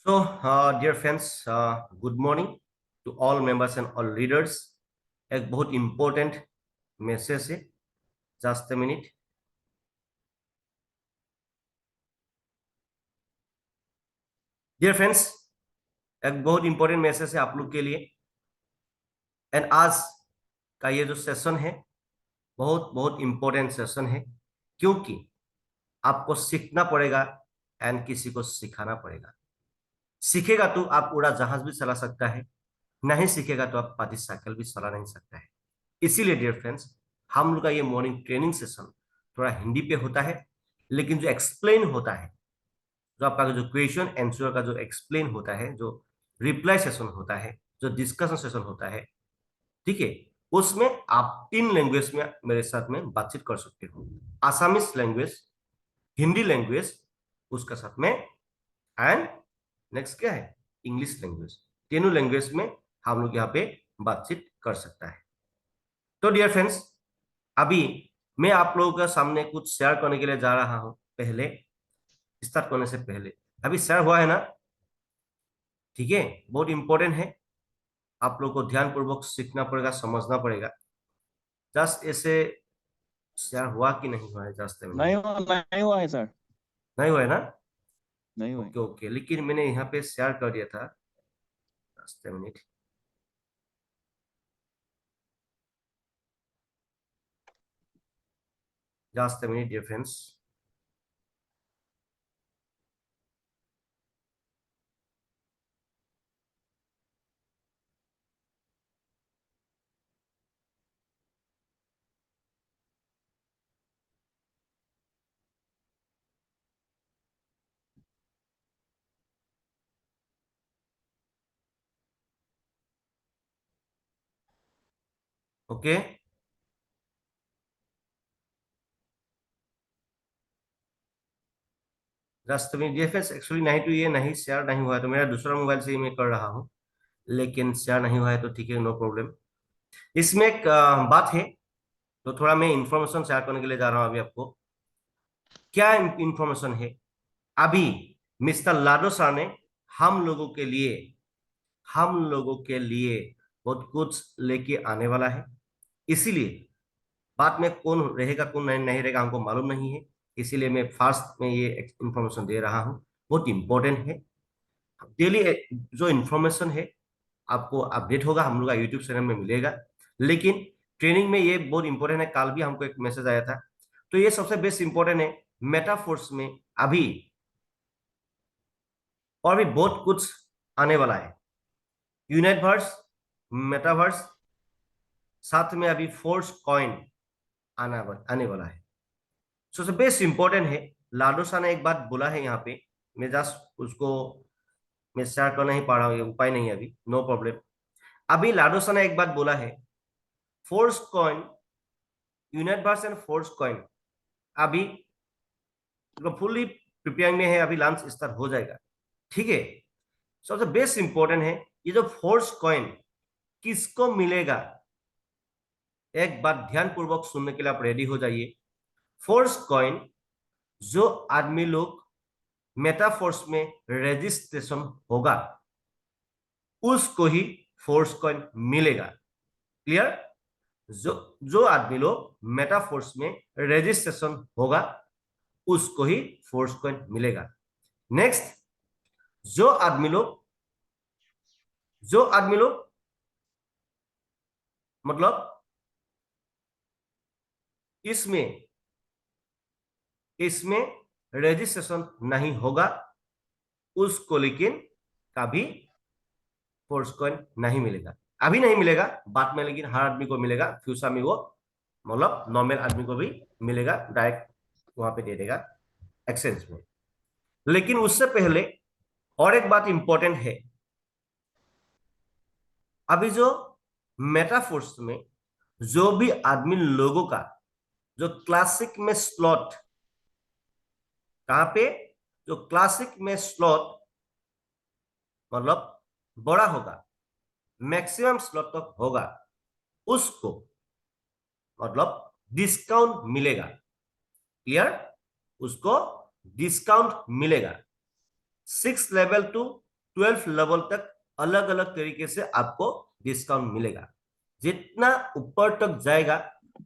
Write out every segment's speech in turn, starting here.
So, dear friends, good morning to all members and all leaders. एक बहुत important message है. Just a minute. Dear friends, एक बहुत important message है आप लोग के लिए. And आज का ये जो सेशन है बहुत बहुत important सेशन है क्योंकि आपको सीखना पड़ेगा एंड किसी को सिखाना पड़ेगा. सीखेगा तो आप उड़ा जहाज भी चला सकता है, नहीं सीखेगा तो आप पाटी साइकिल भी चला नहीं सकता है. इसीलिए डियर फ्रेंड्स, हम लोग का ये मॉर्निंग ट्रेनिंग सेशन थोड़ा हिंदी पे होता है, लेकिन जो एक्सप्लेन होता है, जो आपका जो क्वेश्चन आंसर का जो एक्सप्लेन होता है, जो रिप्लाई सेशन होता है, जो डिस्कशन सेशन होता है, ठीक है, उसमें आप 3 लैंग्वेज में मेरे साथ में बातचीत कर सकते हो. आसामीज लैंग्वेज, हिंदी लैंग्वेज, उसका साथ में एंड नेक्स्ट क्या है, इंग्लिश लैंग्वेज. तीनों लैंग्वेज में हम लोग यहाँ पे बातचीत कर सकता है. तो डियर फ्रेंड्स, अभी मैं आप लोगों के सामने कुछ शेयर करने के लिए जा रहा हूं. पहले स्टार्ट करने से पहले अभी शेयर हुआ है ना, ठीक है, बहुत इंपॉर्टेंट है. आप लोगों को ध्यान पूर्वक सीखना पड़ेगा, समझना पड़ेगा. जस्ट ऐसे शेयर हुआ कि नहीं हुआ है? जस्ट नहीं हुआ है सर, नहीं हुआ है ना? नहीं हुआ है। ओके ओके, लेकिन मैंने यहाँ पे शेयर कर दिया था. Just minute. Just minute dear friends. Okay, just minute dear friends. Actually नहीं तो ये नहीं शेयर नहीं हुआ है, तो मेरा दूसरा मोबाइल से ही मैं कर रहा हूँ, लेकिन शेयर नहीं हुआ है तो ठीक है, नो प्रॉब्लम. इसमें एक बात है, तो थोड़ा मैं इंफॉर्मेशन शेयर करने के लिए जा रहा हूं अभी आपको. क्या इंफॉर्मेशन है? अभी मिस्टर लाडोसा ने हम लोगों के लिए हम लोगों के लिए बहुत कुछ लेके आने वाला है. इसीलिए बाद में कौन रहेगा कौन नहीं नहीं रहेगा हमको मालूम नहीं है. इसीलिए मैं फास्ट में ये इंफॉर्मेशन दे रहा हूँ. बहुत इंपॉर्टेंट है. डेली जो इंफॉर्मेशन है आपको अपडेट होगा, हम लोग का यूट्यूब चैनल में मिलेगा. लेकिन ट्रेनिंग में ये बहुत इंपॉर्टेंट है. कल भी हमको एक मैसेज आया था, तो ये सबसे बेस्ट इंपॉर्टेंट है. मेटाफोर्स में अभी और भी बहुत कुछ आने वाला है. यूनिवर्स, मेटावर्स, साथ में अभी फोर्स कॉइन आने वाला है. सबसे बेस्ट इंपॉर्टेंट है. लाडोसा ने एक बात बोला है यहाँ पे, मैं जस्ट उसको मैं शेयर कर नहीं पा रहा हूँ, ये उपाय नहीं है अभी, नो प्रॉब्लम. अभी लाडोसा ने एक बात बोला है, force coin, universe and force coin अभी फुल्ली प्रिपेयरिंग में है. अभी लॉन्च स्टार्ट हो जाएगा, ठीक है. सबसे बेस्ट इंपॉर्टेंट है, ये जो फोर्स कॉइन किसको मिलेगा, एक बात ध्यान पूर्वक सुनने के लिए आप रेडी हो जाइए. फोर्स कॉइन जो आदमी लोग मेटाफोर्स में रजिस्ट्रेशन होगा उसको ही फोर्स कॉइन मिलेगा. क्लियर? जो जो आदमी लोग मेटाफोर्स में रजिस्ट्रेशन होगा उसको ही फोर्स कॉइन मिलेगा. नेक्स्ट, जो आदमी लोग मतलब इसमें इसमें रजिस्ट्रेशन नहीं होगा उसको लेकिन कभी फोर्स कॉइन नहीं मिलेगा. अभी नहीं मिलेगा, बाद में लेकिन हर आदमी को मिलेगा. फ्यूचर में वो मतलब नॉर्मल आदमी को भी मिलेगा, डायरेक्ट वहां पे दे देगा एक्सचेंज में. लेकिन उससे पहले और एक बात इंपॉर्टेंट है. अभी जो मेटाफोर्स में जो भी आदमी लोगों का जो क्लासिक में स्लॉट, कहां पे, जो क्लासिक में स्लॉट मतलब बड़ा होगा, मैक्सिमम स्लॉट तक होगा, उसको मतलब डिस्काउंट मिलेगा. क्लियर? उसको डिस्काउंट मिलेगा. 6 लेवल टू 12 लेवल तक अलग अलग तरीके से आपको डिस्काउंट मिलेगा। जितना ऊपर तक जाएगा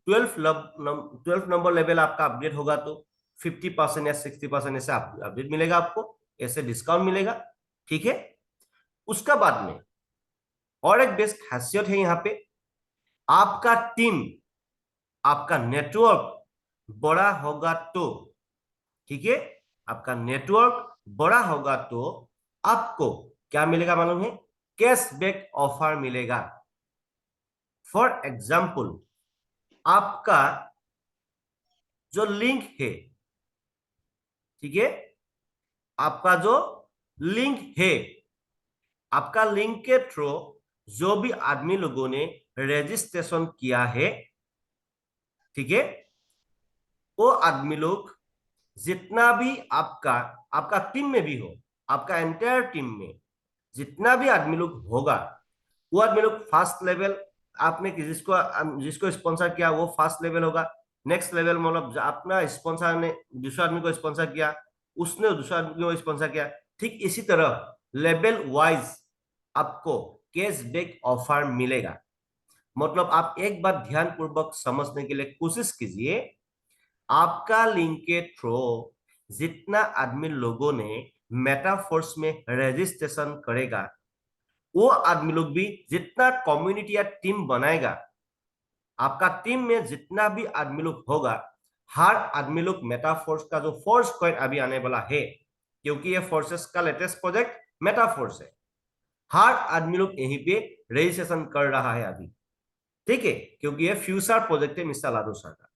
12 नंबर लेवल आपका अपडेट होगा तो 50% या 60% ऐसे अपडेट मिलेगा आपको, ऐसे डिस्काउंट मिलेगा। ठीक है, उसका बाद में और एक बेस्ट खासियत है यहाँ पे, आपका टीम, आपका नेटवर्क बड़ा होगा तो, ठीक है, आपका नेटवर्क बड़ा होगा तो आपको क्या मिलेगा मालूम है? कैशबैक ऑफर मिलेगा। फॉर एग्जाम्पल, आपका जो लिंक है, ठीक है, आपका जो लिंक है, आपका लिंक के थ्रू जो भी आदमी लोगों ने रजिस्ट्रेशन किया है, ठीक है, वो आदमी लोग जितना भी आपका आपका टीम में भी हो, आपका एंटायर टीम में जितना भी आदमी लोग होगा, वो आदमी लोग फर्स्ट लेवल, आपने जिसको जिसको स्पॉन्सर किया वो फर्स्ट लेवल होगा। नेक्स्ट लेवल मतलब अपना स्पॉन्सर ने दूसरा आदमी को स्पॉन्सर किया, उसने दूसरा आदमी को स्पॉन्सर किया, ठीक इसी तरह लेवल वाइज आपको कैशबैक ऑफर मिलेगा। मतलब आप एक बार ध्यानपूर्वक समझने के लिए कोशिश कीजिए, आपका लिंक के थ्रू जितना आदमी लोगों ने मेटाफोर्स में रजिस्ट्रेशन करेगा, वो आदमी लोग भी जितना कम्युनिटी या टीम बनाएगा, आपका टीम में जितना भी आदमी लोग होगा, हर आदमी लोग मेटाफोर्स का जो फोर्स कॉइन अभी आने वाला है, क्योंकि ये फोर्सेस का लेटेस्ट प्रोजेक्ट मेटाफोर्स है, हर आदमी लोग यहीं पे रजिस्ट्रेशन कर रहा है अभी। ठीक है, क्योंकि ये फ्यूचर प्रोजेक्ट है मिस्टर लाडोसा का।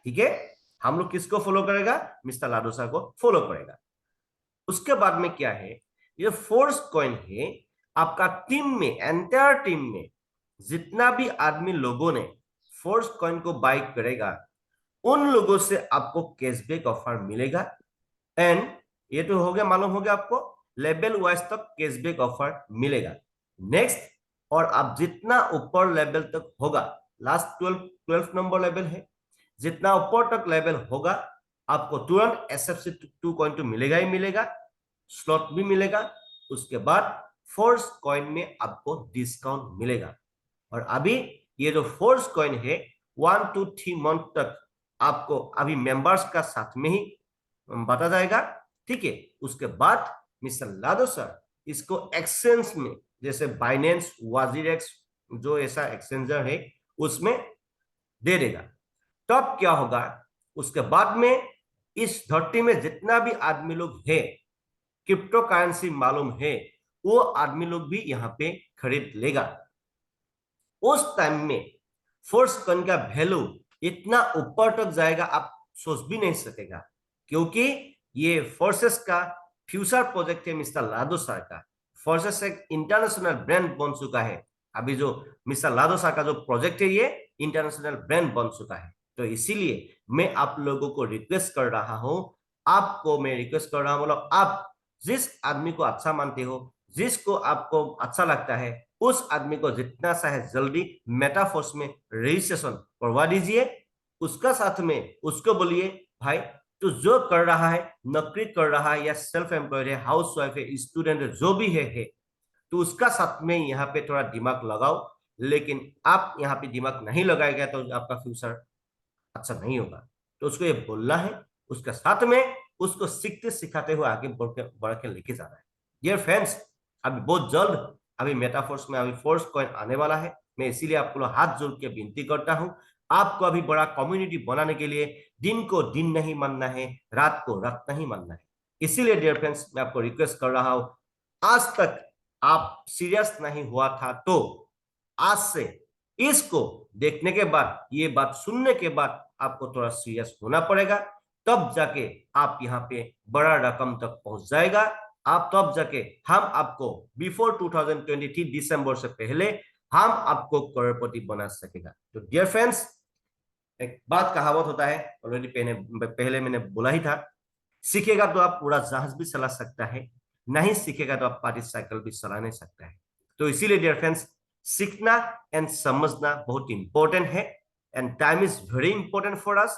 ठीक है, हम लोग किसको फॉलो करेगा? मिस्टर लाडोसा को फॉलो करेगा। उसके बाद में क्या है, ये फोर्स कॉइन है, आपका टीम में, एंटायर टीम में जितना भी आदमी लोगों ने फोर्स कॉइन को बाय करेगा, उन लोगों से आपको कैशबैक ऑफर मिलेगा। एंड ये तो हो गया, मालूम हो गया आपको लेवल वाइज तक कैशबैक ऑफर मिलेगा। नेक्स्ट, और आप जितना ऊपर लेवल तक होगा, लास्ट 12 नंबर लेवल है, जितना ऊपर तक लेवल होगा आपको तुरंत एसएफसी 2.2 मिलेगा ही मिलेगा, स्लॉट भी मिलेगा। उसके बाद फोर्स कॉइन में आपको डिस्काउंट मिलेगा। और अभी ये जो फोर्स कॉइन है 1 to 3 मंथ तक आपको अभी मेंबर्स का साथ में ही बता जाएगा। ठीक है, उसके बाद मिस्टर लाडो सर इसको एक्सचेंज में, जैसे बाइनेंस, वाजीरेक्स, जो ऐसा एक्सचेंजर है उसमें दे देगा। तब क्या होगा, उसके बाद में इस धरती में जितना भी आदमी लोग है, क्रिप्टो करेंसी मालूम है, वो आदमी लोग भी यहाँ पे खरीद लेगा। उस टाइम में फोर्स कॉइन का वैल्यू इतना ऊपर तक जाएगा आप सोच भी नहीं सकेगा, क्योंकि ये फोर्सेस का फ्यूचर प्रोजेक्ट है मिस्टर लाडो सर का। फोर्सेस एक इंटरनेशनल ब्रांड बन चुका है। अभी जो मिस्टर लाडो सर का जो प्रोजेक्ट है ये इंटरनेशनल ब्रांड बन चुका है। तो इसीलिए मैं आप लोगों को रिक्वेस्ट कर रहा हूं, आपको मैं रिक्वेस्ट कर रहा हूं, मतलब आप जिस आदमी को अच्छा मानते हो, जिसको आपको अच्छा लगता है, उस आदमी को जितना सा है जल्दी मेटाफोर्स में रजिस्ट्रेशन करवा दीजिए। उसका साथ में उसको बोलिए, भाई तो जो कर रहा है, नौकरी कर रहा है या सेल्फ एम्प्लॉयड है, हाउस वाइफ है, स्टूडेंट है, जो भी है तो उसका साथ में यहाँ पे थोड़ा दिमाग लगाओ। लेकिन आप यहाँ पे दिमाग नहीं लगाएगा तो आपका फ्यूचर अच्छा नहीं होगा। तो उसको ये बोलना है, उसके साथ में उसको सीखते सिखाते हुए आगे बढ़ के लेके जाना है। डियर फ्रेंड्स, अभी बहुत जल्द अभी मेटाफोर्स में अभी फोर्स कॉइन आने वाला है। मैं इसीलिए आपको हाथ जोड़ के विनती करता हूं, आपको अभी बड़ा कम्युनिटी बनाने के लिए दिन को दिन नहीं मानना है, रात को रात नहीं मानना है। इसीलिए डियर फ्रेंड्स, मैं आपको रिक्वेस्ट कर रहा हूं, आज तक आप सीरियस नहीं हुआ था तो आज से इसको देखने के बाद, ये बात सुनने के बाद आपको थोड़ा सीरियस होना पड़ेगा। तब जाके आप यहाँ पे बड़ा रकम तक पहुंच जाएगा। आप तब जाके हम आपको बिफोर 2023 दिसंबर से पहले हम आपको करोड़पति बना सकेगा। तो डियर फ्रेंड्स, एक बात कहावत होता है, ऑलरेडी पहले मैंने बोला ही था, सीखेगा तो आप पूरा जहाज भी चला सकता है, नहीं सीखेगा तो आप पार्टी साइकिल भी चला नहीं सकता है। तो इसीलिए डियर फ्रेंड्स, सीखना एंड समझना बहुत इंपॉर्टेंट है, and time is very important for us.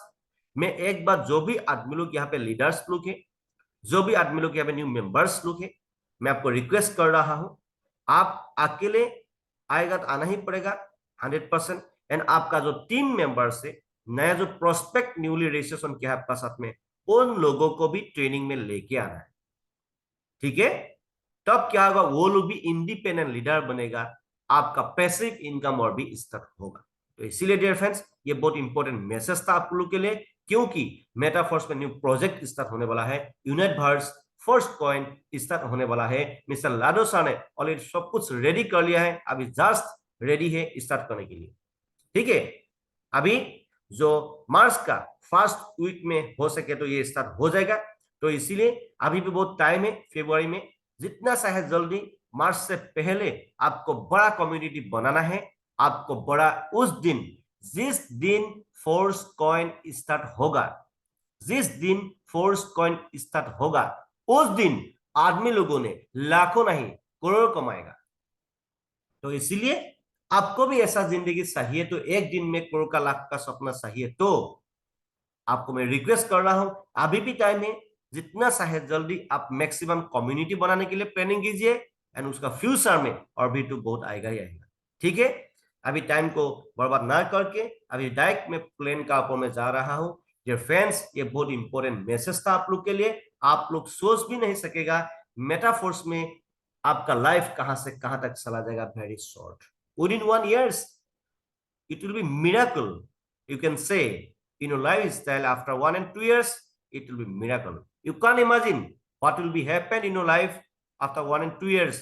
मैं एक बार जो भी आदमी लोग यहाँ पे लीडर्स लोग है, जो भी आदमी लोग यहाँ पे न्यू मेंबर्स लोग है, मैं आपको रिक्वेस्ट कर रहा हूं, आप अकेले आएगा तो आना ही पड़ेगा 100%। एंड आपका जो टीम मेंबर से नया जो प्रोस्पेक्ट न्यूली रजिस्ट्रेशन किया है आपका साथ में, उन लोगों को भी ट्रेनिंग में लेके आना है, ठीक है। तब क्या होगा, वो लोग भी इंडिपेंडेंट लीडर बनेगा, आपका पैसिव इनकम और भी स्टार्ट होगा। तो इसीलिए डियर फ्रेंड्स, ये बहुत इंपॉर्टेंट मैसेज था आप लोग के लिए, क्योंकि मेटाफोर्स में न्यू प्रोजेक्ट स्टार्ट होने वाला है, यूनिटवर्स फर्स्ट कॉइन स्टार्ट होने वाला है। मिस्टर लाडो सर ने ऑलरेडी सब कुछ रेडी कर लिया है, अभी जस्ट रेडी है स्टार्ट करने के लिए, ठीक है। अभी जो मार्च का फर्स्ट वीक में हो सके तो ये स्टार्ट हो जाएगा। तो इसीलिए अभी भी बहुत टाइम है, फरवरी में जितना चाहे जल्दी, मार्च से पहले आपको बड़ा कम्युनिटी बनाना है। आपको बड़ा उस दिन, जिस दिन फोर्स कॉइन स्टार्ट होगा, जिस दिन फोर्स कॉइन स्टार्ट होगा, उस दिन आदमी लोगों ने लाखों नहीं करोड़ कमाएगा। तो इसीलिए आपको भी ऐसा जिंदगी चाहिए, तो एक दिन में करोड़ का लाख का सपना चाहिए, तो आपको मैं रिक्वेस्ट कर रहा हूं, अभी भी टाइम है, जितना चाहे जल्दी आप मैक्सिमम कम्युनिटी बनाने के लिए प्लानिंग कीजिए। एंड उसका फ्यूचर में और भी तो बहुत आएगा ही आएगा, ठीक है। अभी टाइम को बर्बाद ना करके अभी डायरेक्ट में प्लान का ऊपर में जा रहा हूं। डियर फ्रेंड्स, ये बहुत इंपॉर्टेंट मैसेज था आप लोग के लिए। आप लोग सोच भी नहीं सकेगा मेटाफोर्स में आपका लाइफ कहां से कहां तक चला जाएगा, very short, with in 1 year it will be miracle, you can say, in your lifestyle. After 1 and 2 years it will be miracle. You can't imagine what will be happen in your life after 1 and 2 years.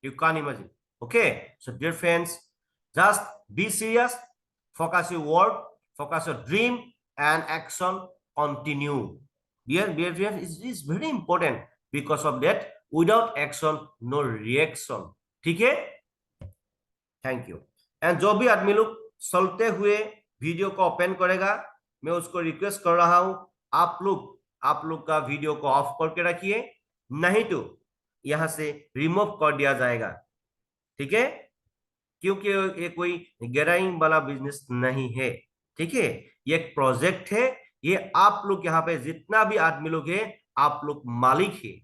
You can't imagine. Okay, so dear friends, just be serious, focus your word, focus your dream, and action continue. Dear friends, it is very important, because of that without action no reaction, ठीक है। Thank you. And जो भी आदमी लोग चलते हुए video को open करेगा, मैं उसको रिक्वेस्ट कर रहा हूं, आप लोग का वीडियो को ऑफ करके रखिए, नहीं तो यहां से रिमूव कर दिया जाएगा, ठीक है। क्योंकि ये कोई गैराइंग वाला बिजनेस नहीं है, ठीक है। ये एक प्रोजेक्ट है, ये आप लोग यहाँ पे जितना भी आदमी लोग है, आप लोग मालिक है,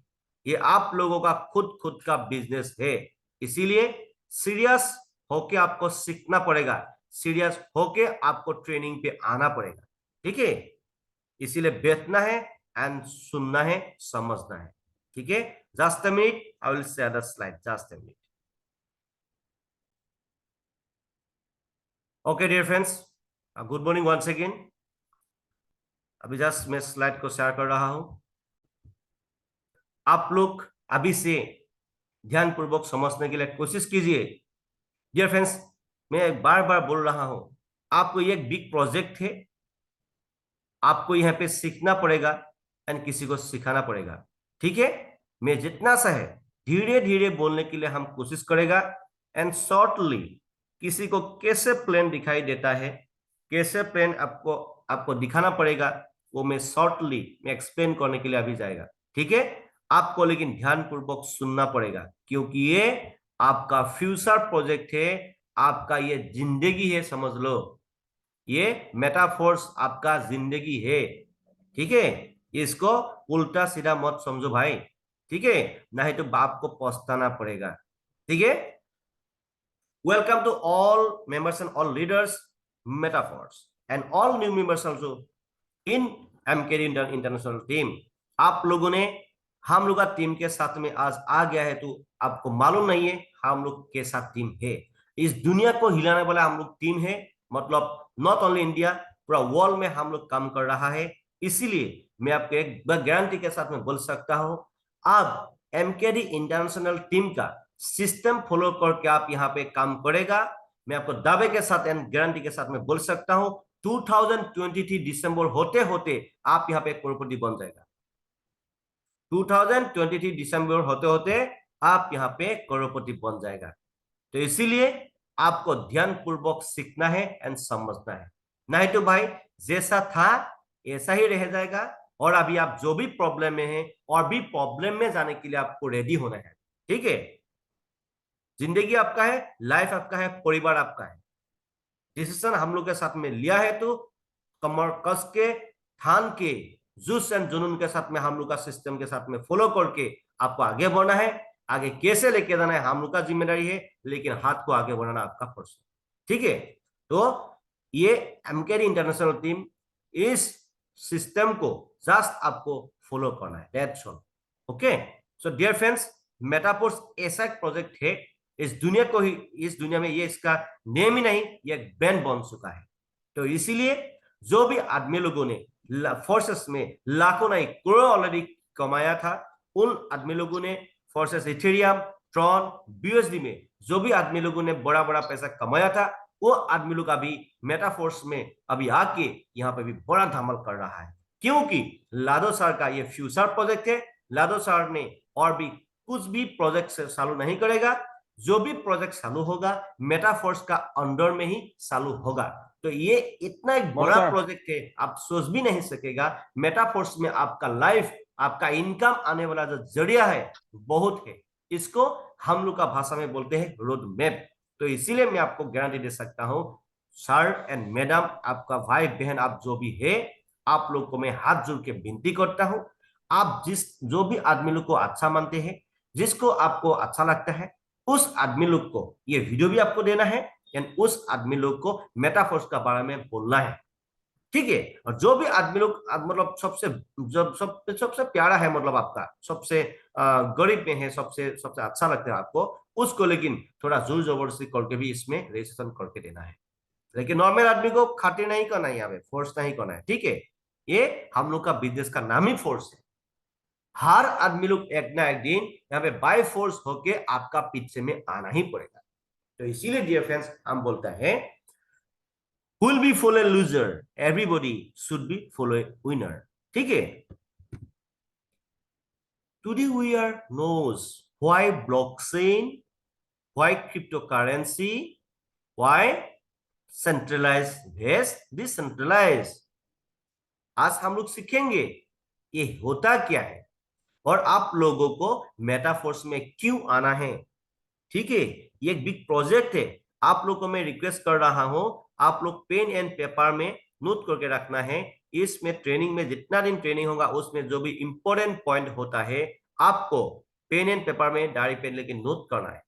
ये आप लोगों का खुद का बिजनेस है। इसीलिए सीरियस होके आपको सीखना पड़ेगा, सीरियस होके आपको ट्रेनिंग पे आना पड़ेगा, ठीक है। इसीलिए बैठना है एंड सुनना है, समझना है, ठीक है। Just a minute, I will share the slide, just a minute. Okay dear friends, good morning once again. अभी जस्ट मैं स्लाइड को शेयर कर रहा हूं, आप लोग अभी से ध्यानपूर्वक समझने के लिए कोशिश कीजिए। डियर फ्रेंड्स, मैं बार बार बोल रहा हूं, आपको ये एक बिग प्रोजेक्ट है, आपको यहाँ पे सीखना पड़ेगा एंड किसी को सिखाना पड़ेगा, ठीक है। मैं जितना सा है धीरे धीरे बोलने के लिए हम कोशिश करेगा, एंड शॉर्टली किसी को कैसे प्लान दिखाई देता है, कैसे प्लान आपको आपको दिखाना पड़ेगा, वो मैं शॉर्टली मैं एक्सप्लेन करने के लिए अभी जाएगा, ठीक है। आपको लेकिन ध्यानपूर्वक सुनना पड़ेगा, क्योंकि ये आपका फ्यूचर प्रोजेक्ट है, आपका ये जिंदगी है, समझ लो। ये मेटाफोर्स आपका जिंदगी है, ठीक है। इसको उल्टा सीधा मत समझो भाई, ठीक है, नहीं तो बाप को पछताना पड़ेगा, ठीक है। Welcome to all members and all leaders Metaforce and all new members also in MKD international team. आप लोगों ने हम लोग का टीम के साथ में आज आ गया है, तो आपको मालूम नहीं है हम लोग के साथ टीम है, इस दुनिया को हिलाने वाला हम लोग टीम है। मतलब नॉट ओनली इंडिया, पूरा वर्ल्ड में हम लोग काम कर रहा है। इसीलिए मैं आपको एक गारंटी के साथ में बोल सकता हूं, आप एमकेडी इंटरनेशनल टीम का सिस्टम फॉलो करके आप यहाँ पे काम करेगा, मैं आपको दावे के साथ एंड गारंटी के साथ में बोल सकता हूं, 2023 दिसंबर होते होते आप यहाँ पे करोड़पति बन जाएगा। 2023 दिसंबर होते होते आप यहाँ पे करोड़पति बन जाएगा। तो इसीलिए आपको ध्यानपूर्वक सीखना है एंड समझना है, नहीं तो भाई जैसा था ऐसा ही रह जाएगा। और अभी आप जो भी प्रॉब्लम में हैं, और भी प्रॉब्लम में जाने के लिए आपको रेडी होना है, ठीक है। जिंदगी आपका है, लाइफ आपका है, परिवार आपका है, डिसीजन हम लोग के साथ में लिया है, तो कमर कस के ठान के जुस एंड जुनून के साथ में हम लोग का सिस्टम के साथ में फॉलो करके आपको आगे बढ़ना है। आगे कैसे लेके जाना है हम लोग का जिम्मेदारी है, लेकिन हाथ को आगे बढ़ाना आपका फर्ज है। ठीक है, तो ये एमकेडी इंटरनेशनल टीम इस सिस्टम को जस्ट आपको फॉलो करना है, that's all. Okay, so dear friends, Metaforce ऐसा एक प्रोजेक्ट है, इस दुनिया को ही, इस दुनिया में ये इसका नेम ही नहीं, ये एक ब्रांड बन चुका है। तो इसीलिए जो भी आदमी लोगों ने फोर्सेस में लाखों नहीं करोड़ों ऑलरेडी कमाया था, उन आदमी लोगों ने फोर्सेस इथेरियम, ट्रॉन, बीएसडी में जो भी आदमी लोगों ने बड़ा बड़ा पैसा कमाया था, वो आदमी लोग अभी मेटाफोर्स में अभी आके यहाँ पे भी बड़ा धमाल कर रहा है, क्योंकि लाडो सर का ये फ्यूचर प्रोजेक्ट है। लाडो सर ने और भी कुछ भी प्रोजेक्ट चालू नहीं करेगा, जो भी प्रोजेक्ट चालू होगा मेटाफोर्स का अंडर में ही चालू होगा। तो ये इतना एक बड़ा प्रोजेक्ट है, आप सोच भी नहीं सकेगा। मेटाफोर्स में आपका लाइफ, आपका इनकम आने वाला जो जरिया है बहुत है, इसको हम लोग का भाषा में बोलते हैं रोड मैप। तो इसीलिए मैं आपको गारंटी दे सकता हूं, सर एंड मैडम, आपका भाई बहन, आप जो भी है, आप लोग को मैं हाथ जोड़ के विनती करता हूं, आप जो भी आदमी लोग को अच्छा मानते हैं, जिसको आपको अच्छा लगता है, उस आदमी लोग को ये वीडियो भी आपको देना है, एंड उस आदमी लोग को मेटाफोर्स का बारे में बोलना है। ठीक है, और जो भी आदमी लोग मतलब सबसे जब सबसे प्यारा है, मतलब आपका सबसे गरीब में है, सबसे सबसे अच्छा लगता है आपको, उसको लेकिन थोड़ा जोर जबरदस्ती करके भी इसमें रजिस्ट्रेशन करके देना है। लेकिन नॉर्मल आदमी को खातिर नहीं करना है, यहाँ पे फोर्स नहीं करना है। ठीक है, ये हम लोग का बिजनेस का नाम ही फोर्स है। हर आदमी लोग एक ना एक दिन यहाँ पे बाय फोर्स होके आपका पीछे में आना ही पड़ेगा। तो इसीलिए डियर फ्रेंड्स, हम बोलता है, who will be follow a loser, everybody should be follow a winner। ठीक है, today we are knows why blockchain, why cryptocurrency, why centralized versus decentralized। आज हम लोग सीखेंगे ये होता क्या है, और आप लोगों को मेटाफोर्स में क्यों आना है। ठीक है, ये एक बिग प्रोजेक्ट है। आप लोग को मैं रिक्वेस्ट कर रहा हूं, आप लोग पेन एंड पेपर में नोट करके रखना है। इसमें ट्रेनिंग में जितना दिन ट्रेनिंग होगा, उसमें जो भी इंपॉर्टेंट पॉइंट होता है, आपको पेन एंड पेपर में डायरी पेन लेके नोट करना है,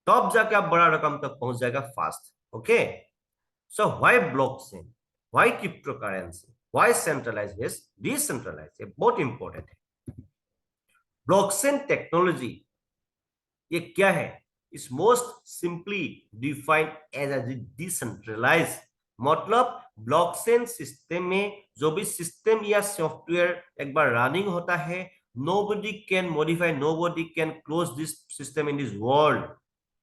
तब जाके आप बड़ा रकम तक पहुंच जाएगा fast. Okay, so why blockchain, why crypto currency, why centralised versus decentralised, ये बहुत इंपॉर्टेंट है। ब्लॉकचेन टेक्नोलॉजी ये क्या है? Is most simply defined as a decentralise, मतलब ब्लॉकचेन सिस्टम में जो भी सिस्टम या सॉफ्टवेयर एक बार रनिंग होता है, nobody can modify, nobody can close this system in this world,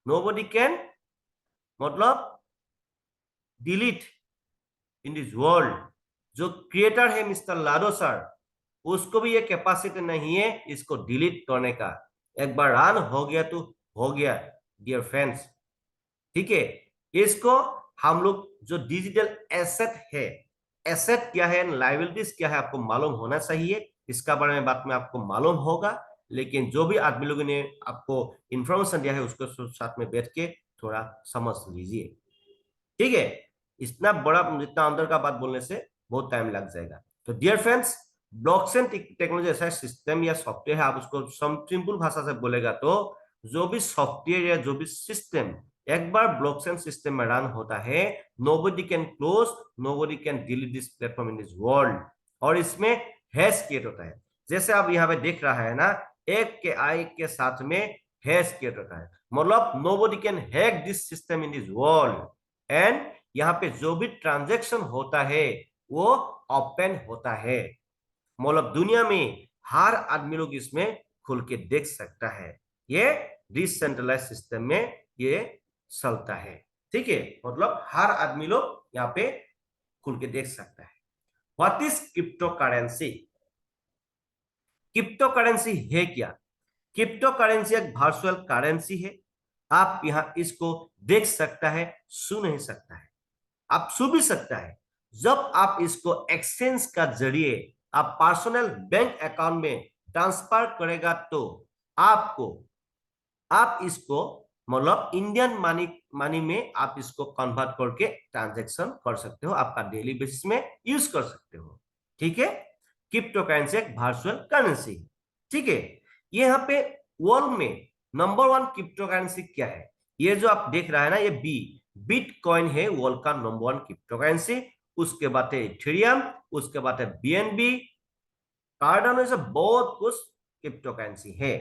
nobody can मतलब डिलीट इन दिस वर्ल्ड। जो क्रिएटर है मिस्टर लाडो सर, उसको भी ये कैपेसिटी नहीं है इसको डिलीट करने का। एक बार रन हो गया तो हो गया डियर फ्रेंड्स। ठीक है, इसको हम लोग जो डिजिटल एसेट है, एसेट क्या है, लाइबिलिटीज क्या है, आपको मालूम होना चाहिए। इसका बारे में बात में आपको मालूम होगा, लेकिन जो भी आदमी लोगों ने आपको इंफॉर्मेशन दिया है, उसको साथ में बैठ के थोड़ा समझ लीजिए। ठीक है, इतना बड़ा जितना अंदर का बात बोलने से बहुत टाइम लग जाएगा। तो डियर फ्रेंड्स, ब्लॉकचेन टेक्नोलॉजी ऐसा सिस्टम या सॉफ्टवेयर है, आप उसको सिंपल भाषा से बोलेगा तो जो भी सॉफ्टवेयर या जो भी सिस्टम एक बार ब्लॉकचेन सिस्टम में रन होता है, nobody can close, nobody can delete this platform in this world. और इसमें हैश क्रिएट होता है, जैसे आप यहाँ पे देख रहा है ना, एक के आई के साथ में हैश क्रिएट होता है, मतलब nobody can hack this system in this world. And यहाँ पे जो भी ट्रांजैक्शन होता है वो ओपन होता है, मतलब दुनिया में हर आदमी लोग इसमें खुल के देख सकता है। ये डिसेंट्रलाइज सिस्टम में ये चलता है। ठीक है, मतलब हर आदमी लोग यहाँ पे खुल के देख सकता है। What is crypto currency? Crypto currency है क्या? क्रिप्टो करेंसी एक वर्चुअल करेंसी है। आप यहाँ इसको देख सकता है, सुन नहीं सकता है, आप सुन भी सकता है। जब आप इसको एक्सचेंज का जरिए आप पर्सनल बैंक अकाउंट में ट्रांसफर करेगा तो आपको, आप इसको मतलब इंडियन मनी में आप इसको कन्वर्ट करके ट्रांजैक्शन कर सकते हो, आपका डेली बेसिस में यूज कर सकते हो। ठीक है, क्रिप्टो करेंसी एक वर्चुअल करेंसी। ठीक है, यहाँ पे वर्ल्ड में नंबर वन क्रिप्टो करेंसी क्या है? ये जो आप देख रहा है ना, ये बिटकॉइन है वर्ल्ड का नंबर वन क्रिप्टो करेंसी। उसके बाद है इथेरियम, उसके बाद है बीएनबी, कार्डानो, से बहुत कुछ क्रिप्टो करेंसी है।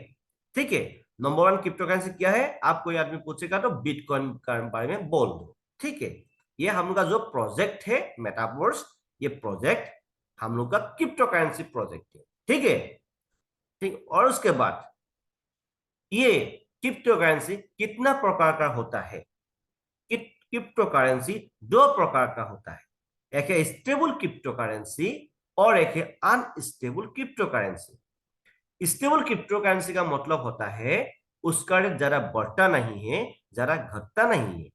ठीक है, नंबर वन क्रिप्टो करेंसी क्या है? आप कोई आदमी पूछेगा तो बिटकॉइन के बारे में बोल दो। ठीक है, ये हम लोग का जो प्रोजेक्ट है मेटावर्स, ये प्रोजेक्ट हम लोग का क्रिप्टो करेंसी प्रोजेक्ट है। ठीक है, ठीक। और उसके बाद ये क्रिप्टो करेंसी कितना प्रकार का होता है? क्रिप्टो करेंसी दो प्रकार का होता है, एक है स्टेबल क्रिप्टो करेंसी और एक है unstable crypto currency. Stable crypto currency का मतलब होता है उसका रेट जरा बढ़ता नहीं है, जरा घटता नहीं है।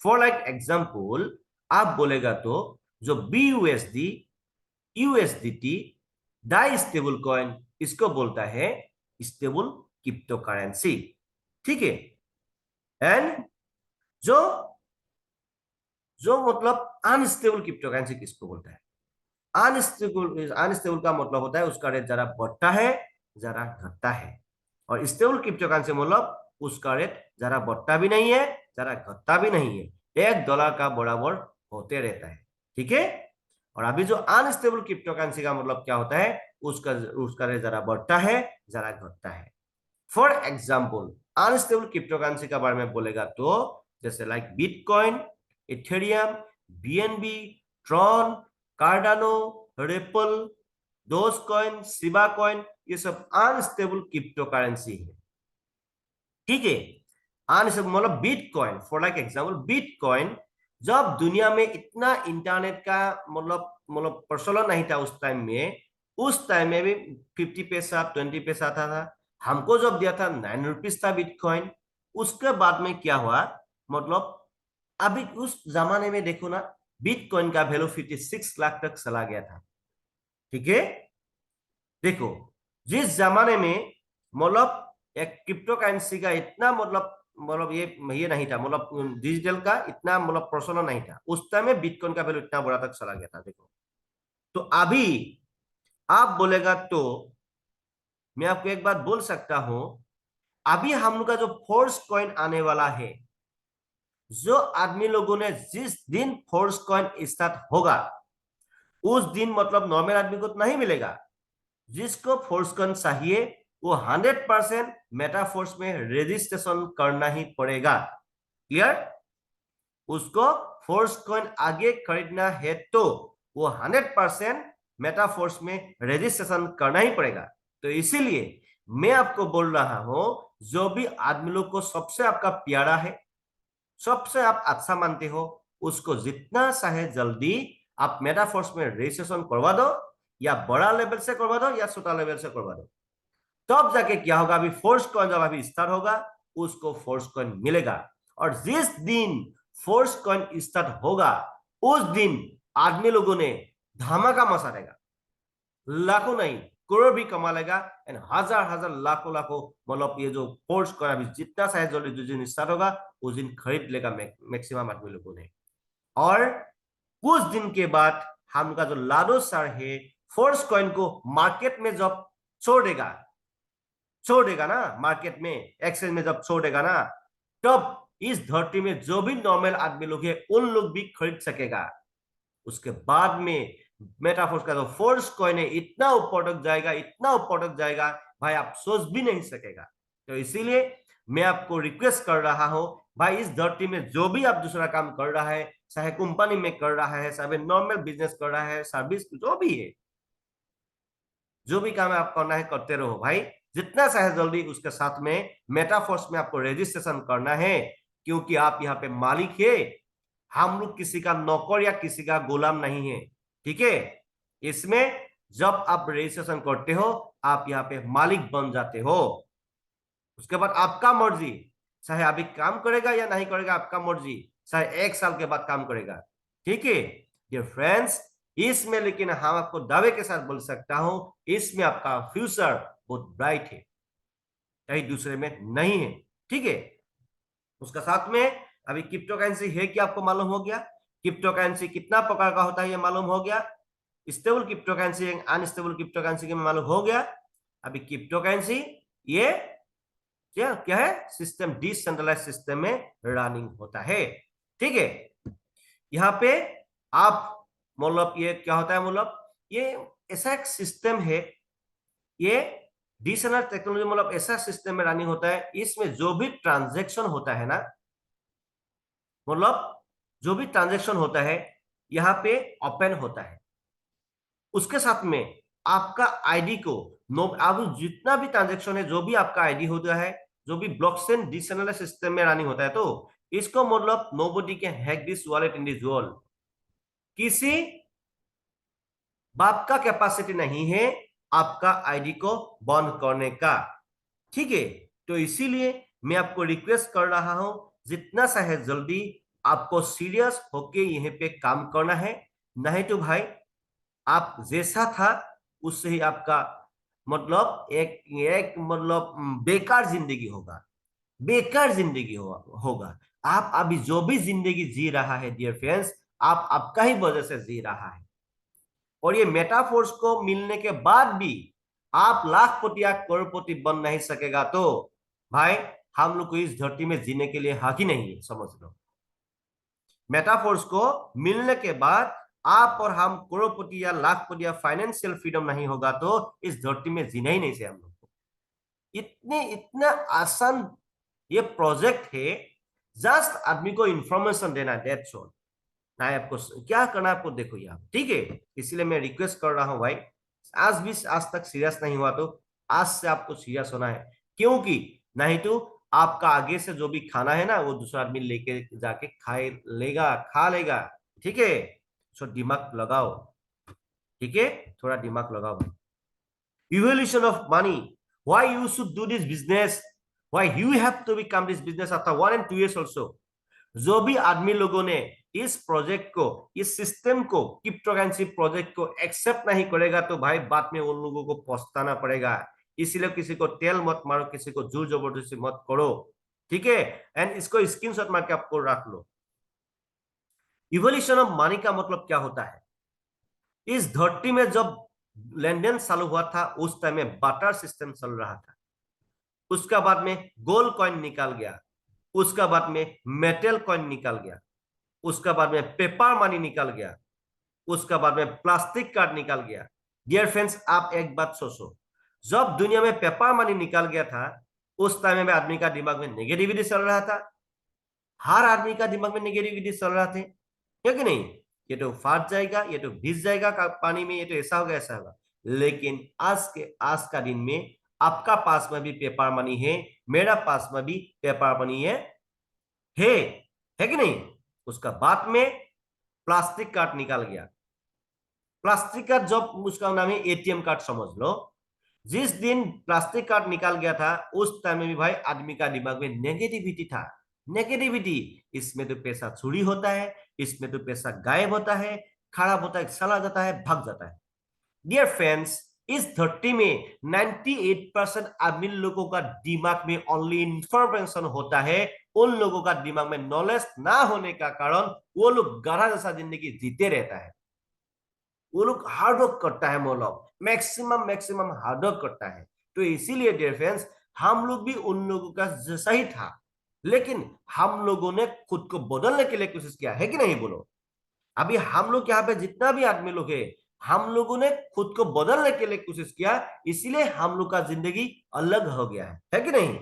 फॉर लाइक एग्जाम्पल, आप बोलेगा तो जो BUSD, USDT, Dai stable coin, इसको बोलता है स्टेबल क्रिप्टो करेंसी। ठीक है, एंड जो जो मतलब अनस्टेबल क्रिप्टो करेंसी किसको बोलता है? अनस्टेबल का मतलब होता है उसका रेट जरा बढ़ता है, जरा घटता है। और स्टेबल क्रिप्टो करेंसी मतलब उसका रेट जरा बढ़ता भी नहीं है, जरा घटता भी नहीं है, $1 का बराबर होते रहता है। ठीक है, और अभी जो अनस्टेबल क्रिप्टो करेंसी का मतलब क्या होता है? उसका उसका रेट जरा बढ़ता है, जरा घटता है। For example, unstable crypto currency के बारे में बोलेगा तो जैसे like bitcoin, Ethereum, BNB, Tron, Cardano, ripple, dose coin, Shiba coin, ये सब अनस्टेबल क्रिप्टो करेंसी है। ठीक है, अनस्टेबल मतलब bitcoin, for like example bitcoin, जब दुनिया में इतना इंटरनेट का मतलब प्रचलन नहीं था उस टाइम में भी 50 पैसा 20 पैसा था। हमको जब दिया था 9 रुपीज था बिटकॉइन। उसके बाद में क्या हुआ, मतलब अभी उस जमाने में देखो ना, बिटकॉइन का वैल्यू 56 लाख तक चला गया था। ठीक है, देखो जिस जमाने में मतलब एक क्रिप्टो करेंसी का इतना मतलब ये नहीं था, मतलब डिजिटल का इतना मतलब प्रचलन नहीं था, उस टाइम में बिटकॉइन का वैल्यू इतना बड़ा तक चला गया था। देखो, तो अभी आप बोलेगा तो मैं आपको एक बात बोल सकता हूं, अभी हम लोग का जो फोर्स कॉइन आने वाला है, जो आदमी लोगों ने जिस दिन फोर्स कॉइन स्टार्ट होगा उस दिन मतलब नॉर्मल आदमी को तो नहीं मिलेगा। जिसको फोर्स कॉइन चाहिए वो 100% मेटाफोर्स में रजिस्ट्रेशन करना ही पड़ेगा। क्लियर? उसको फोर्स कॉइन आगे खरीदना है तो वो 100% मेटाफोर्स में रजिस्ट्रेशन करना ही पड़ेगा। तो इसीलिए मैं आपको बोल रहा हूं, जो भी आदमी लोग को सबसे आपका प्यारा है, सबसे आप अच्छा मानते हो, उसको जितना चाहे जल्दी आप मेटाफोर्स में रजिस्ट्रेशन करवा दो, या बड़ा लेवल से करवा दो या छोटा लेवल से करवा दो। तब जाके क्या होगा, अभी फोर्स कॉइन जब अभी स्टार्ट होगा उसको फोर्स कॉइन मिलेगा। और जिस दिन फोर्स कॉइन स्टार्ट होगा उस दिन आदमी लोगों ने धमाका मचा देगा, लाखों नहीं करोड़ भी कमा लेगा, एंड हजार हजार लाखों लाखों मतलब ये जो फोर्स कॉइन अभी जितना चाहे जल्दी जिस दिन स्टार्ट होगा उस दिन खरीद लेगा मैक्सिमम आदमी लोगों ने। और कुछ दिन के बाद हम का जो लाडो सर है फोर्स कॉइन को मार्केट में जब छोड़ेगा ना, मार्केट में एक्सचेंज में जब छोड़ेगा ना, तब इस धरती में जो भी नॉर्मल आदमी लोग है उन लोग भी खरीद सकेगा। उसके बाद में मेटाफोर्स का जो फोर्स कॉइन है इतना ऊपर तक जाएगा, इतना ऊपर तक जाएगा, भाई आप सोच भी नहीं सकेगा। तो इसीलिए मैं आपको रिक्वेस्ट कर रहा हूं, भाई इस धरती में जो भी आप दूसरा काम कर रहा है, चाहे कंपनी में कर रहा है, चाहे नॉर्मल बिजनेस कर रहा है, सर्विस जो भी है, जो भी काम आप करना है करते रहो भाई, जितना चाहे जल्दी उसके साथ में मेटाफोर्स में आपको रजिस्ट्रेशन करना है, क्योंकि आप यहाँ पे मालिक है। हम लोग किसी का नौकर या किसी का गुलाम नहीं है। ठीक है, इसमें जब आप रजिस्ट्रेशन करते हो आप यहाँ पे मालिक बन जाते हो। उसके बाद आपका मर्जी, चाहे अभी काम करेगा या नहीं करेगा आपका मर्जी, चाहे 1 साल के बाद काम करेगा। ठीक है डियर फ्रेंड्स, इसमें लेकिन हम आपको दावे के साथ बोल सकता हूं, इसमें आपका फ्यूचर बहुत ब्राइट है, कहीं दूसरे में नहीं है। ठीक है, उसका साथ में अभी क्रिप्टो करेंसी है कि आपको मालूम हो गया, क्रिप्टो करेंसी कितना प्रकार का होता है ये मालूम हो गया, stable crypto currency unstable crypto currency के मालूम हो गया। अभी क्रिप्टो करेंसी ये क्या है, सिस्टम डिसेंट्रलाइज सिस्टम में रनिंग होता है। ठीक है, यहाँ पे आप मतलब ये क्या होता है, मतलब ये ऐसा एक सिस्टम है, ये डिसेंट्रलाइज टेक्नोलॉजी मतलब ऐसा सिस्टम में रनिंग होता है, इसमें जो भी ट्रांजेक्शन होता है ना, मतलब जो भी ट्रांजेक्शन होता है यहाँ पे ओपन होता है, उसके साथ में आपका आईडी को नो, अब जितना भी ट्रांजेक्शन है, जो भी आपका आईडी होता है, जो भी ब्लॉकचेन डिसेंट्रलाइज सिस्टम में रनिंग होता है, तो इसको मतलब nobody can hack this wallet in this world, किसी बाप का कैपेसिटी नहीं है आपका आईडी को बंद करने का। ठीक है, तो इसीलिए मैं आपको रिक्वेस्ट कर रहा हूं, जितना सा है जल्दी आपको सीरियस होके यहीं पे काम करना है, नहीं तो भाई आप जैसा था उससे ही आपका मतलब एक एक मतलब बेकार जिंदगी होगा, बेकार जिंदगी होगा। आप अभी जो भी जिंदगी जी रहा है डियर फ्रेंड्स, आप आपका ही वजह से जी रहा है, और ये मेटाफोर्स को मिलने के बाद भी आप लाखपति या करोड़पति बन नहीं सकेगा, तो भाई हम लोग को इस धरती में जीने के लिए हक ही नहीं है, समझ लो। मेटाफोर्स को मिलने के बाद आप और हम करोड़पति या लाखपति या फाइनेंशियल फ्रीडम नहीं होगा, तो इस धरती में जीना ही नहीं से हम लोग को। इतने इतना आसान ये प्रोजेक्ट है, जस्ट आदमी को इंफॉर्मेशन देना, दैट्स ऑल ना, आपको क्या करना है आपको देखो यहाँ, ठीक है। इसलिए मैं रिक्वेस्ट कर रहा हूँ भाई, आज भी आज तक सीरियस नहीं हुआ तो आज से आपको सीरियस होना है, क्योंकि नहीं तो आपका आगे से जो भी खाना है ना, वो दूसरा आदमी लेके जाके खाए लेगा, खा लेगा। ठीक है, सो दिमाग लगाओ, ठीक है, थोड़ा दिमाग लगाओ भाई। Evolution of money, why you should do this business, why you have to become this business after 1 and 2 years also। जो भी आदमी लोगों ने इस प्रोजेक्ट को, इस सिस्टम को, क्रिप्टोकरेंसी प्रोजेक्ट को एक्सेप्ट नहीं करेगा, तो भाई बाद में उन लोगों को पछताना पड़ेगा। इसीलिए किसी को तेल मत मारो, किसी को जोर जबरदस्ती मत करो, ठीक है। एंड इसको स्क्रीनशॉट मार के आपको रख लो। इवोल्यूशन ऑफ मनी का मतलब क्या होता है, इस धरती में जब लेन देन चालू हुआ था उस टाइम में बाटर सिस्टम चल रहा था, उसका बाद में गोल्ड कॉइन निकाल गया, उसका बाद में मेटल कॉइन निकाल गया, उसका बाद में पेपर मनी निकल गया, उसका बाद में प्लास्टिक कार्ड निकल गया। डियर फ्रेंड्स, आप एक बात सोचो, जब दुनिया में पेपर मनी निकल गया था उस टाइम में आदमी का दिमाग में नेगेटिविटी चल रहा था, हर आदमी का दिमाग में नेगेटिविटी चल रहा थे, है कि नहीं। ये तो फाट जाएगा, ये तो भीज जाएगा पानी में, ये तो ऐसा होगा ऐसा होगा। लेकिन आज का दिन में आपका पास में भी पेपर मनी है, मेरा पास में भी पेपर मनी है, है कि नहीं। उसका बाद में प्लास्टिक कार्ड निकाल गया, प्लास्टिक कार्ड जब उसका नाम है एटीएम कार्ड समझ लो। जिस दिन प्लास्टिक कार्ड निकाल गया था उस टाइम में भी भाई आदमी का दिमाग में नेगेटिविटी था, नेगेटिविटी, इसमें तो पैसा चोरी होता है, इसमें तो पैसा गायब होता है, खराब होता है, चला जाता है, भाग जाता है। डियर फ्रेंड्स, इस धरती में 98% आदमी लोगों का दिमाग में ओनली इंफॉर्मेशन होता है, उन लोगों का दिमाग में नॉलेज ना होने का कारण वो लोग गधा जैसा जिंदगी जीते रहता है, वो लोग हार्डवर्क करता है, वो लोग मैक्सिमम मैक्सिमम हार्डवर्क करता है। तो इसीलिए डियर फ्रेंड्स, हम लोग भी उन लोगों का जैसा ही था, लेकिन हम लोगों ने खुद को बदलने के लिए कोशिश किया है कि नहीं, बोलो। अभी हम लोग यहाँ पे जितना भी आदमी लोग है, हम लोगों ने खुद को बदलने के लिए कोशिश किया, इसीलिए हम लोग का जिंदगी अलग हो गया है कि नहीं।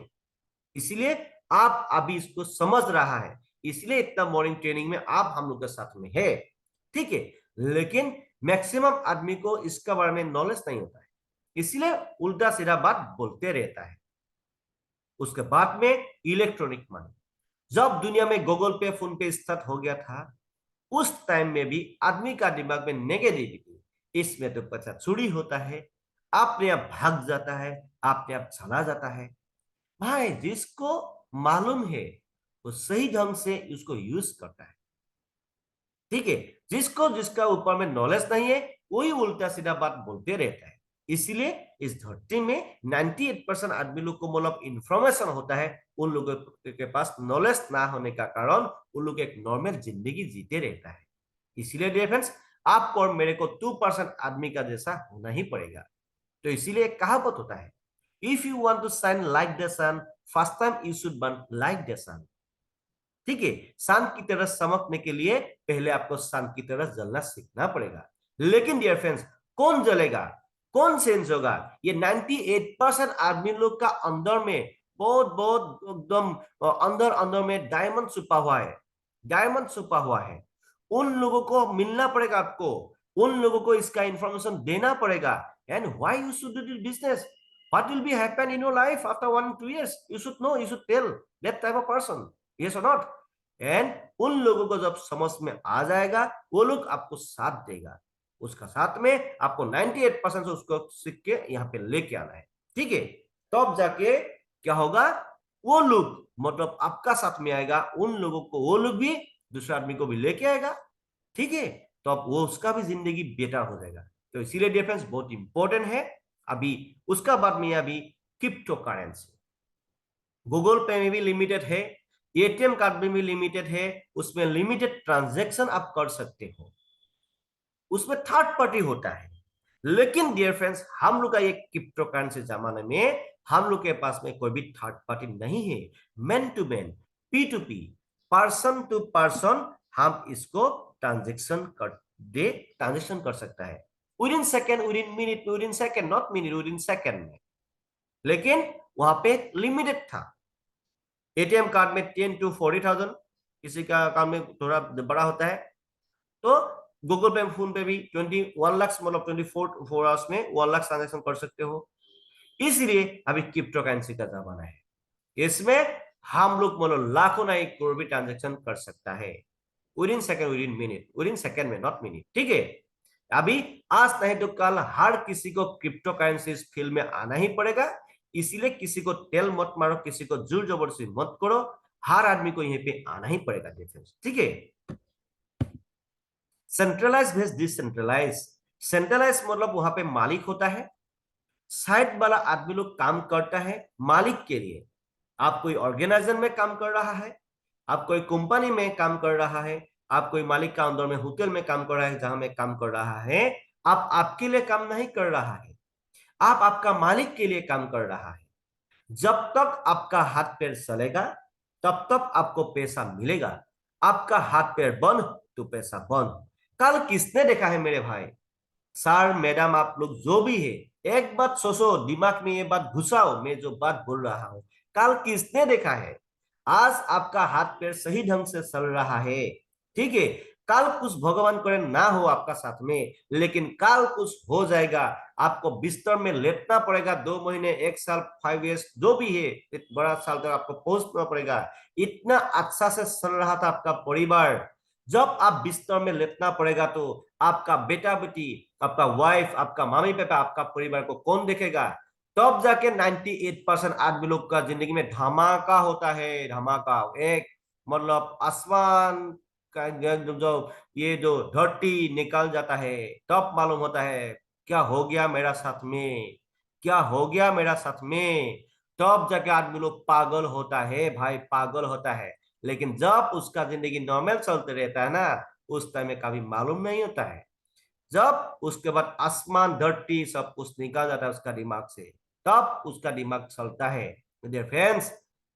इसीलिए आप अभी इसको समझ रहा है, इसलिए इतना मॉर्निंग ट्रेनिंग में आप हम लोग के साथ में है, ठीक है। लेकिन मैक्सिमम आदमी को इसका बारे में नॉलेज नहीं होता है, इसलिए उल्टा सीधा बात बोलते रहता है। उसके बाद में इलेक्ट्रॉनिक मनी, जब दुनिया में गूगल पे फोन पे स्टार्ट हो गया था उस टाइम में भी आदमी का दिमाग में नेगेटिविटी, इसमें तो पैसा चोरी होता है, अपने आप भाग जाता है, अपने आप चला जाता है। भाई जिसको मालूम है वो सही ढंग से उसको यूज करता है, ठीक है। जिसको जिसका ऊपर में नॉलेज नहीं है वही उल्टा सीधा बात बोलते रहता है। इसलिए इस धरती में 98% आदमी लोग को मतलब इंफॉर्मेशन होता है, उन लोगों के पास नॉलेज ना होने का कारण वो लोग एक नॉर्मल जिंदगी जीते रहता है। इसलिए डियर फ्रेंड्स, आपको और मेरे को 2% आदमी का जैसा होना ही पड़ेगा। तो इसीलिए एक कहावत होता है, if you want to shine like the sun, first time you should burn like the sun. ठीक है, सन की तरह चमकने के लिए पहले आपको सन की तरह जलना सीखना पड़ेगा। लेकिन डियर फ्रेंड्स, कौन जलेगा, कौन चेंज होगा? ये 98% आदमी लोग का अंदर में बहुत बहुत एकदम अंदर अंदर में डायमंड छुपा हुआ है, डायमंड छुपा हुआ है। उन लोगों को मिलना पड़ेगा आपको, उन लोगों को इसका इंफॉर्मेशन देना पड़ेगा। And why you should do this business, what will be happen in your life after 1 2 years, you should know, you should tell that type of person, yes or not? And उन लोगों को जब समझ में आ जाएगा, वो लोग आपको साथ देगा, उसका साथ में आपको 98% से उसको सीख के यहाँ पे लेके आना है। ठीक है, तब तो जाके क्या होगा, वो लोग मतलब आपका साथ में आएगा, उन लोगों को वो लोग भी दूसरे आदमी को भी लेके आएगा। ठीक है, तो अब वो उसका भी जिंदगी बेटर हो जाएगा। तो इसीलिए डिफरेंस बहुत इंपॉर्टेंट है। अभी उसका बाद में अभी क्रिप्टो करेंसी, गूगल पे में भी लिमिटेड है, एटीएम कार्ड में भी लिमिटेड है, उसमें लिमिटेड ट्रांजैक्शन आप कर सकते हो, उसमें थर्ड पार्टी होता है। लेकिन डियर फ्रेंड्स, हम लोग का ये क्रिप्टो करेंसी जमाने में हम लोग के पास में कोई भी थर्ड पार्टी नहीं है। Man to man, P to P, person to person हम इसको ट्रांजेक्शन कर सकता है within second, within minute, within second, not minute, within second में। लेकिन वहां पे लिमिटेड था। एटीएम कार्ड में 10 to 40,000, किसी का अकाउंट में थोड़ा बड़ा होता है। तो गूगल पे, फोन पे भी 21 लाख मतलब 24 आवर्स में 1 लाख ट्रांजेक्शन कर सकते हो। इसलिए अभी क्रिप्टो करेंसी का जमाना है, इसमें हम लोग मतलब लाखों नहीं करोड़ भी ट्रांजेक्शन कर सकता है within second, within minute, within second में, नॉट मिनट। ठीक है, अभी आज नहीं तो कल हर किसी को क्रिप्टो करेंसी फील्ड में आना ही पड़ेगा। इसीलिए किसी को तेल मत मारो, किसी को जोर जबरदस्ती मत करो, हर आदमी को यहीं पे आना ही पड़ेगा डिफरेंस। ठीक है, सेंट्रलाइज भेज डिसेंट्रलाइज। सेंट्रलाइज मतलब वहां पे मालिक होता है, साइड वाला आदमी लोग काम करता है मालिक के लिए। आप कोई ऑर्गेनाइजेशन में काम कर रहा है, आप कोई कंपनी में काम कर रहा है, आप कोई मालिक का अंदर में होटल में काम कर रहा है, जहां में काम कर रहा है, आप आपके लिए काम नहीं कर रहा है, आप आपका मालिक के लिए काम कर रहा है। जब तक आपका हाथ पैर चलेगा तब तक आपको पैसा मिलेगा, आपका हाथ पैर बंद तो पैसा बंद। कल किसने देखा है मेरे भाई, सर मैडम, आप लोग जो भी है, एक बात सोचो, दिमाग में ये बात घुसाओ, मैं जो बात बोल रहा हूं, कल किसने देखा है? आज आपका हाथ पैर सही ढंग से चल रहा है। ठीक है, कल कुछ भगवान करे ना हो आपका साथ में, लेकिन कल कुछ हो जाएगा, आपको बिस्तर में लेटना पड़ेगा 2 महीने, 1 साल, 5 years, जो भी है, एक बड़ा साल तक आपको पहुंचना पड़ेगा। इतना अच्छा से चल रहा था आपका परिवार, जब आप बिस्तर में लेटना पड़ेगा तो आपका बेटा बेटी, आपका वाइफ, आपका मामी पापा, आपका परिवार को कौन देखेगा? तब जाके 98% आदमी लोग का जिंदगी में धमाका होता है, धमाका। एक मतलब आसमान का जो ये जो धरती निकल जाता है, तब मालूम होता है क्या हो गया मेरा साथ में, क्या हो गया मेरा साथ में। तब जाके आदमी लोग पागल होता है भाई, पागल होता है। लेकिन जब उसका जिंदगी नॉर्मल चलते रहता है ना, उस टाइम में कभी मालूम नहीं होता है। जब उसके बाद आसमान धरती सब कुछ निकल जाता है उसका दिमाग से, तब उसका दिमाग चलता है। डियर फ्रेंड्स,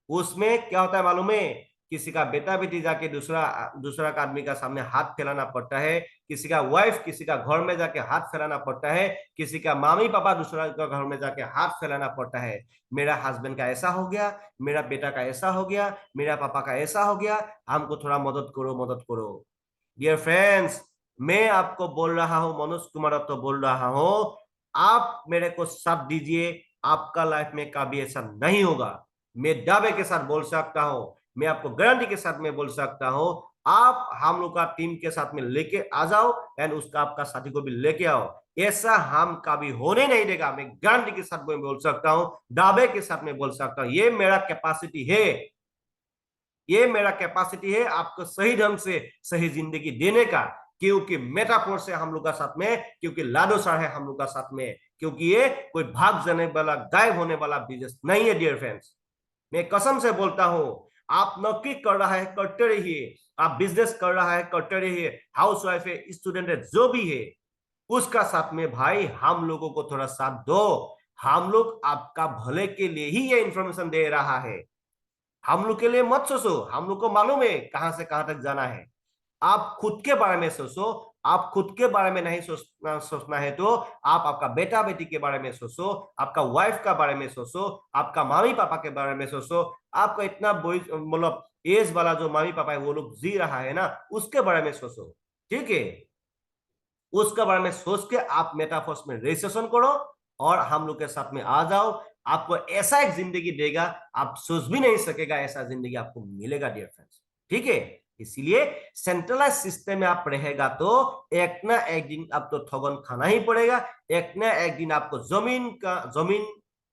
उसमें क्या होता है मालूम है? किसी का बेटा बेटी जाके दूसरा दूसरा का आदमी का सामने हाथ फैलाना पड़ता है, किसी का वाइफ किसी का घर में जाके हाथ फैलाना पड़ता है, किसी का मामी पापा दूसरा का घर में जाके हाथ फैलाना पड़ता है। मेरा हस्बैंड का ऐसा हो गया, मेरा बेटा का ऐसा हो गया, मेरा पापा का ऐसा हो गया, हमको थोड़ा मदद करो, मदद करो। डियर फ्रेंड्स, मैं आपको बोल रहा हूं, मनोज कुमार तो बोल रहा हूं, आप मेरे को साथ दीजिए, आपका लाइफ में कभी ऐसा नहीं होगा। मैं दावे के साथ बोल सकता हूं, मैं आपको गारंटी के साथ में बोल सकता हूं। आप हम लोग का टीम के साथ में लेके आ जाओ, एंड उसका आपका साथी को भी लेके आओ, ऐसा हम कभी होने नहीं देगा। मैं गारंटी के साथ में बोल सकता हूं, दावे के साथ में बोल सकता हूं, ये मेरा कैपेसिटी है, ये मेरा कैपेसिटी है आपको सही ढंग से सही जिंदगी देने का। क्योंकि मेटाफोर से हम लोग का साथ में, क्योंकि लाडो सर है हम लोग का साथ में, क्योंकि ये कोई भाग जाने वाला, गायब होने वाला बिजनेस नहीं है। डियर फ्रेंड्स, मैं कसम से बोलता हूं, आप नौकरी कर रहा है करते रहिए, आप बिजनेस कर रहा है करते रहिए, हाउस वाइफ है, स्टूडेंट है, जो भी है, उसका साथ में भाई हम लोगों को थोड़ा साथ दो। हम लोग आपका भले के लिए ही ये इंफॉर्मेशन दे रहा है। हम लोग के लिए मत सोचो, हम लोग को मालूम है कहां से कहां तक जाना है। आप खुद के बारे में सोचो। आप खुद के बारे में नहीं सोचना है तो आप आपका बेटा बेटी के बारे में सोचो, आपका वाइफ का बारे में सोचो, आपका मामी पापा के बारे में सोचो। आपका इतना मतलब एज वाला जो मामी पापा है वो लोग जी रहा है ना, उसके बारे में सोचो। ठीक है, उसके बारे में सोच के आप मेटाफोर्स में रजिस्ट्रेशन करो और हम लोग के साथ में आ जाओ। आपको ऐसा एक जिंदगी देगा, आप सोच भी नहीं सकेगा ऐसा जिंदगी आपको मिलेगा डियर फ्रेंड्स। ठीक है, इसलिए सेंट्रलाइज सिस्टम में आप रहेगा तो एक ना एक दिन आपको ठगन खाना ही पड़ेगा। एक ना एक दिन आपको जमीन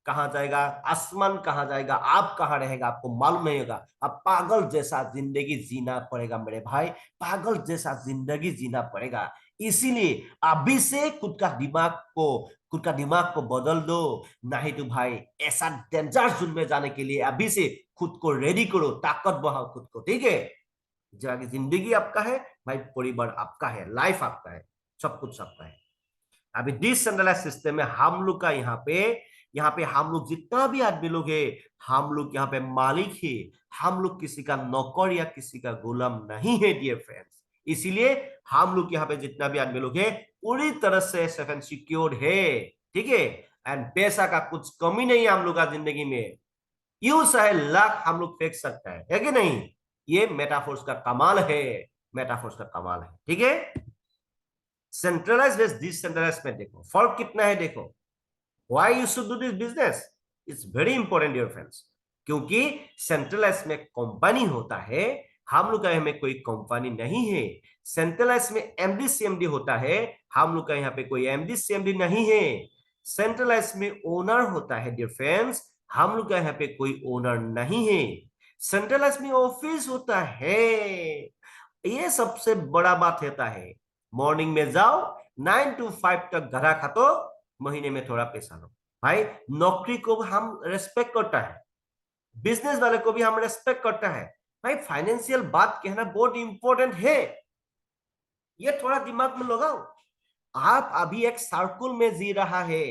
कहाँ जाएगा, आसमान कहाँ जाएगा, आप कहाँ रहेगा आपको मालूम नहीं होगा। अब पागल जैसा जिंदगी जीना पड़ेगा मेरे भाई, पागल जैसा जिंदगी जीना पड़ेगा। इसीलिए अभी से खुद का दिमाग को बदल दो। नहीं तो भाई ऐसा डेंजर जोन में जाने के लिए अभी से खुद को रेडी करो, ताकत बढ़ाओ खुद को। ठीक है, जाके जिंदगी आपका है भाई, परिवार आपका है, लाइफ आपका है, सब कुछ आपका है। अभी डिसेंट्रलाइज सिस्टम में हम लोग का यहाँ पे हम लोग जितना भी आदमी लोग है, हम लोग यहाँ पे मालिक है। हम लोग किसी का नौकर या किसी का गुलाम नहीं है डियर फ्रेंड्स। इसीलिए हम लोग यहाँ पे जितना भी आदमी लोग है पूरी तरह से सेफ एंड सिक्योर्ड है। ठीक है, एंड पैसा का कुछ कमी नहीं है हम लोग का जिंदगी में। यूं चाहे लाख हम लोग फेंक सकता है कि नहीं। ये मेटाफोर्स का कमाल है, मेटाफोर्स का कमाल है। ठीक है, सेंट्रलाइज वर्सेस डिसेंट्रलाइज में देखो फर्क कितना है। देखो, why you should do this business, it's very important dear friends. क्योंकि सेंट्रलाइज में कंपनी होता है, हम लोग का यहाँ में कोई कंपनी नहीं है। सेंट्रलाइज में एमडी सीएमडी होता है, हम लोग का यहाँ पे कोई एमडी सीएमडी नहीं है। सेंट्रलाइज में ओनर होता है डियर फ्रेंड्स, हम लोग का यहाँ पे कोई ओनर नहीं है। सेंट्रलाइज में ऑफिस होता है, ये सबसे बड़ा बात होता है। मॉर्निंग में जाओ, 9 to 5 तक घरा खातो, महीने में थोड़ा पैसा लो। भाई नौकरी को हम रेस्पेक्ट करता है, बिजनेस वाले को भी हम रेस्पेक्ट करता है। भाई फाइनेंशियल बात कहना बहुत इंपॉर्टेंट है, ये थोड़ा दिमाग में लगाओ। आप अभी एक सर्कुल में जी रहा है,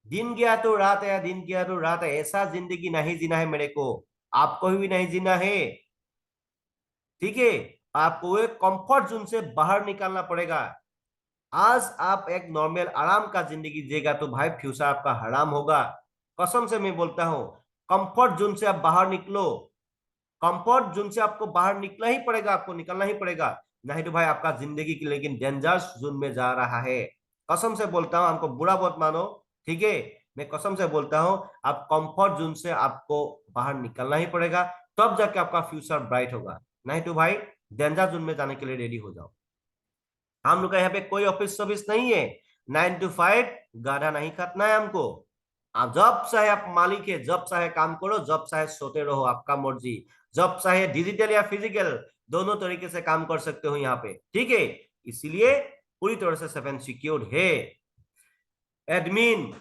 दिन गया तो रात आया, दिन गया तो रात आया, ऐसा जिंदगी नहीं जीना है मेरे को, आपको भी नहीं जीना है। ठीक है, आपको एक कंफर्ट जोन से बाहर निकालना पड़ेगा। आज आप एक नॉर्मल आराम का जिंदगी जिएगा तो भाई फ्यूचर आपका हराम होगा। कसम से मैं बोलता हूं, कंफर्ट जोन से आप बाहर निकलो। कंफर्ट जोन से आपको बाहर निकलना ही पड़ेगा, आपको निकलना ही पड़ेगा। नहीं तो भाई आपका जिंदगी की लेकिन डेंजरस जोन में जा रहा है। कसम से बोलता हूं, हमको बुरा बहुत मानो। ठीक है, मैं कसम से बोलता हूं, आप कंफर्ट जोन से आपको बाहर निकलना ही पड़ेगा, तब जाके आपका फ्यूचर ब्राइट होगा। नहीं तो भाई डेंजर जोन में जाने के लिए रेडी हो जाओ। हम लोग का यहाँ पे कोई ऑफिस सर्विस नहीं है, 9 to 5 गाढ़ा नहीं काटना है हमको। आप जब चाहे आप मालिक है, जब चाहे काम करो, जब चाहे सोते रहो, आपका मर्जी। जब चाहे डिजिटल या फिजिकल दोनों तरीके से काम कर सकते हो यहाँ पे। ठीक है, इसीलिए पूरी तरह से सेफ एंड सिक्योर्ड है। एडमिन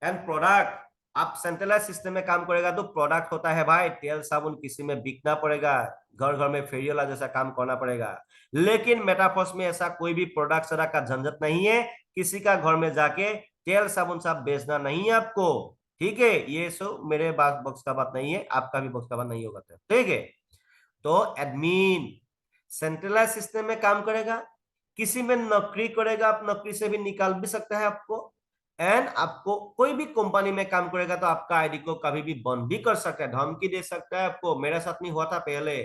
एंड प्रोडक्ट, आप सेंट्रलाइज सिस्टम में काम करेगा तो प्रोडक्ट होता है भाई, तेल साबुन किसी में बिकना पड़ेगा, घर घर में फेरियोला जैसा काम करना पड़ेगा। लेकिन मेटाफोर्स में ऐसा कोई भी प्रोडक्ट सरा का झंझट नहीं है, किसी का घर में जाके तेल साबुन साहब बेचना नहीं है आपको। ठीक है, ये सो मेरे बॉक्स का बात नहीं है, आपका भी बॉक्स का बात नहीं होगा। ठीक है, तो एडमिन सेंट्रलाइज सिस्टम में काम करेगा, किसी में नौकरी करेगा, आप नौकरी से भी निकाल भी सकता है आपको। एंड आपको कोई भी कंपनी में काम करेगा तो आपका आईडी को कभी भी बंद भी कर सकता है, धमकी दे सकता है आपको। मेरे साथ नहीं हुआ था पहले,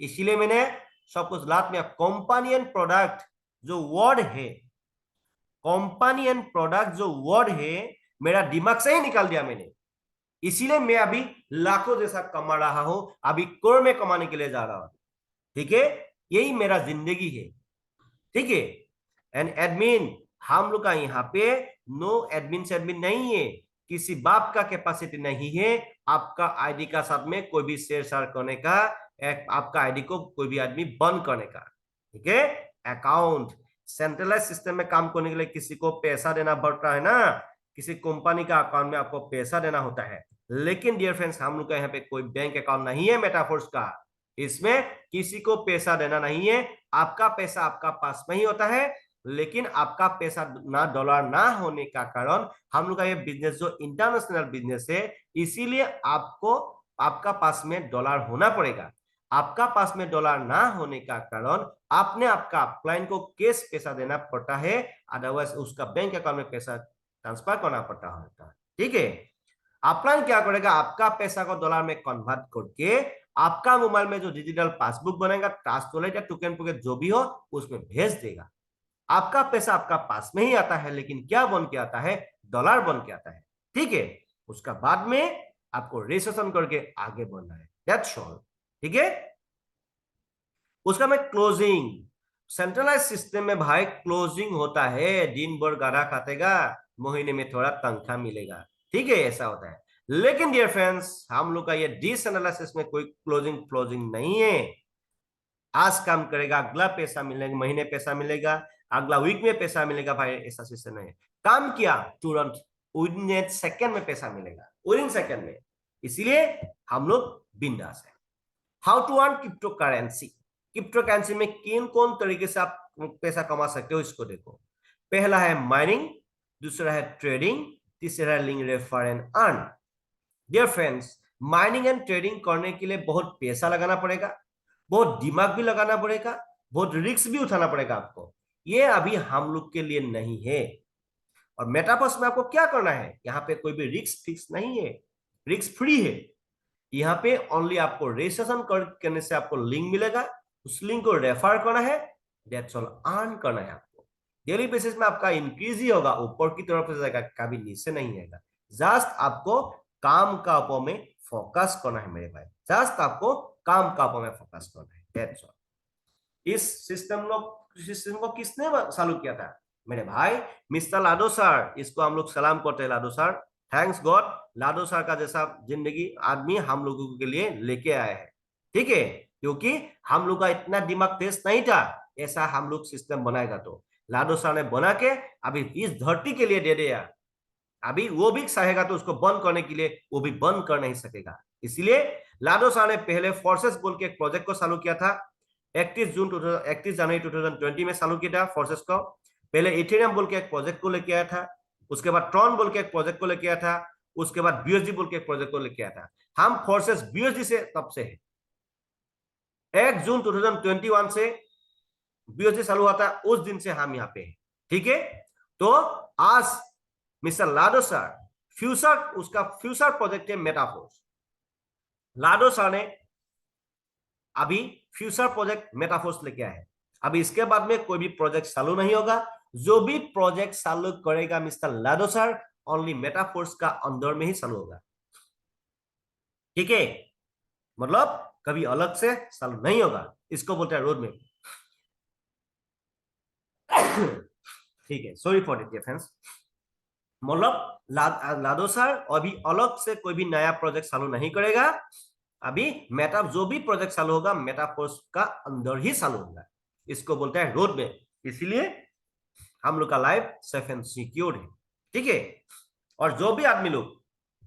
इसीलिए मैंने सब कुछ लात में। कंपनी एंड प्रोडक्ट जो वर्ड है, कंपनी एंड प्रोडक्ट जो वर्ड है, मेरा दिमाग से ही निकाल दिया मैंने। इसीलिए मैं अभी लाखों जैसा कमा रहा हूं, अभी करोड़ में कमाने के लिए जा रहा हूं। ठीक है, यही मेरा जिंदगी है। ठीक है, एंड एडमिन, हम लोग का यहाँ पे नो एडमिन से एडमिन नहीं है, किसी बाप का कैपेसिटी नहीं है आपका आईडी का साथ में कोई भी शेयर शेयर करने का, आपका आईडी को कोई भी आदमी बंद करने का। ठीक है, अकाउंट सेंट्रलाइज सिस्टम में काम करने के लिए किसी को पैसा देना पड़ता है ना, किसी कंपनी का अकाउंट में आपको पैसा देना होता है। लेकिन डियर फ्रेंड्स, हम लोग का यहाँ पे कोई बैंक अकाउंट नहीं है मेटाफोर्स का, इसमें किसी को पैसा देना नहीं है, आपका पैसा आपका पास में ही होता है। लेकिन आपका पैसा ना डॉलर ना होने का कारण हम लोग का ये बिजनेस जो इंटरनेशनल बिजनेस है, इसीलिए आपको आपका पास में डॉलर होना पड़ेगा। आपका पास में डॉलर ना होने का कारण आपने आपका क्लाइंट को कैश पैसा देना पड़ता है, अदरवाइज उसका बैंक अकाउंट में पैसा ट्रांसफर करना पड़ता है। ठीक है, अपलाइन क्या करेगा, आपका पैसा को डॉलर में कन्वर्ट करके आपका मोबाइल में जो डिजिटल पासबुक बनेगा, ट्रस्ट वॉलेट या टोकन पॉकेट जो भी हो, उसमें भेज देगा। आपका पैसा आपका पास में ही आता है, लेकिन क्या बन के आता है, डॉलर बन के आता है। ठीक है, उसका बाद में आपको रजिस्ट्रेशन करके आगे बढ़ना है, दैट्स ऑल। ठीक है, उसका में क्लोजिंग, सेंट्रलाइज सिस्टम में भाई क्लोजिंग होता है, दिन भर गाढ़ा खातेगा, महीने में थोड़ा तनख्वाह मिलेगा। ठीक है, ऐसा होता है। लेकिन डियर फ्रेंड्स, हम लोग का ये डिसेंट्रलाइज में कोई क्लोजिंग क्लोजिंग नहीं है। आज काम करेगा, अगला पैसा मिलेगा, महीने पैसा मिलेगा, अगला वीक में पैसा मिलेगा, भाई ऐसा सिस्टम नहीं है। काम किया तुरंत विदिन सेकंड में पैसा मिलेगा, विदिन सेकंड में। इसीलिए हम लोग बिंदास है। How to earn crypto currency, crypto currency में किन कौन तरीके से आप पैसा कमा सकते हो, इसको देखो। पहला है माइनिंग, दूसरा है ट्रेडिंग, तीसरा है link refer and earn. Dear friends, mining and trading करने के लिए बहुत पैसा लगाना पड़ेगा, बहुत दिमाग भी लगाना पड़ेगा, बहुत रिस्क भी उठाना पड़ेगा आपको। ये अभी हम लोग के लिए नहीं है। और मेटावर्स में आपको क्या करना है, यहाँ पे कोई भी रिस्क फिक्स नहीं है, रिस्क फ्री है। यहाँ पे ओनली आपको रजिस्ट्रेशन करने से आपको लिंक मिलेगा, उस लिंक को रेफर करना है, दैट्स ऑल। अर्न करना है आपको। डेली बेसिस में आपका इंक्रीज ही होगा, ऊपर की तरफ से जाएगा, कभी नीचे नहीं आएगा। जस्ट आपको काम का ऊपर में फोकस करना है मेरे भाई, जस्ट आपको काम का ऊपर में फोकस करना है, दैट्स ऑल। इस सिस्टम को किसने चालू किया था, मेरे भाई मिस्टर लाडो सर। इसको हम लोग सलाम करते हैं लाडो सर, थैंक्स गॉड, लाडो सर का जैसा जिंदगी आदमी हम लोगों के लिए लेके आए हैं। ठीक है, क्योंकि हम लोग का इतना दिमाग तेज नहीं था, ऐसा हम लोग सिस्टम बनाएगा तो लाडो सर ने बना के अभी इस धरती के लिए दे दिया। अभी वो भी चाहेगा तो उसको बंद करने के लिए वो भी बंद कर नहीं सकेगा। इसलिए लाडो सर ने पहले फोर्सेस बोल के एक प्रोजेक्ट को चालू किया था, 31 जनवरी 2020 में चालू किया था फोर्सेस को। पहले इथेरियम बोल के एक प्रोजेक्ट को लेके आया था, उसके बाद ट्रॉन बोल के एक प्रोजेक्ट को लेके आया था, उसके बाद बीएसडी बोल के एक प्रोजेक्ट को लेके आया था। हम फोर्सेस बीएसडी से तब से है, 1 जून 2021 से बीएसडी चालू हुआ था, उस दिन से हम यहाँ पे हैं। ठीक है, तो आज मिस्टर लाडो सर फ्यूचर, उसका फ्यूचर प्रोजेक्ट है मेटाफोर्स। लाडो सर ने अभी फ्यूचर प्रोजेक्ट मेटाफोर्स लेके आए। अभी इसके बाद में कोई भी प्रोजेक्ट चालू नहीं होगा। जो भी प्रोजेक्ट चालू करेगा मिस्टर लाडो सर, ओनली मेटाफोर्स का अंदर में ही चालू होगा। ठीक है, मतलब कभी अलग से चालू नहीं होगा, इसको बोलते हैं रोड मैप। ठीक है, सॉरी फॉर इट फ्रेंड्स। मतलब लाडो सर अभी अलग से कोई भी नया प्रोजेक्ट चालू नहीं करेगा। अभी मेटा जो भी प्रोजेक्ट चालू होगा मेटाफोर्स का अंदर ही चालू होगा, इसको बोलते हैं रोड मैप। इसलिए हम लोग का लाइफ सेफ एंड सिक्योर है। ठीक है, और जो भी आदमी लोग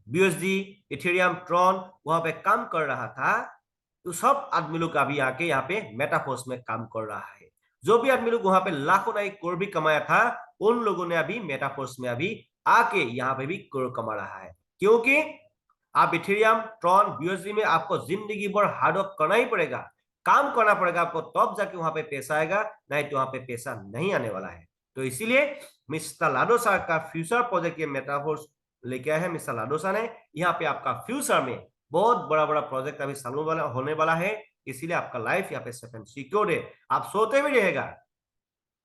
बीएसडी, इथेरियम, ट्रॉन वहां पे काम कर रहा था, तो सब आदमी लोग अभी आके यहाँ पे मेटाफोर्स में काम कर रहा है। जो भी आदमी लोग वहां पे लाखों नहीं करोड़ भी कमाया था, उन लोगों ने अभी मेटाफोर्स में अभी आके यहाँ पे भी करोड़ कमा रहा है। क्योंकि आप इथेरियम, ट्रॉन, बीएसडी में आपको जिंदगी भर हार्डवर्क करना ही पड़ेगा, काम करना पड़ेगा आपको, तब जाके वहां पे पैसा आएगा, नहीं तो वहां पे पैसा नहीं आने वाला है। तो इसीलिए मिस्टर लाडो सर का फ्यूचर प्रोजेक्ट ये मेटाफोर्स लेके आए हैं मिस्टर लाडो सर ने। यहाँ पे आपका फ्यूचर में बहुत बड़ा बड़ा प्रोजेक्ट अभी चालू वाला होने वाला है, इसीलिए आपका लाइफ यहाँ पे सेफ एंड सिक्योर है। आप सोते भी रहेगा,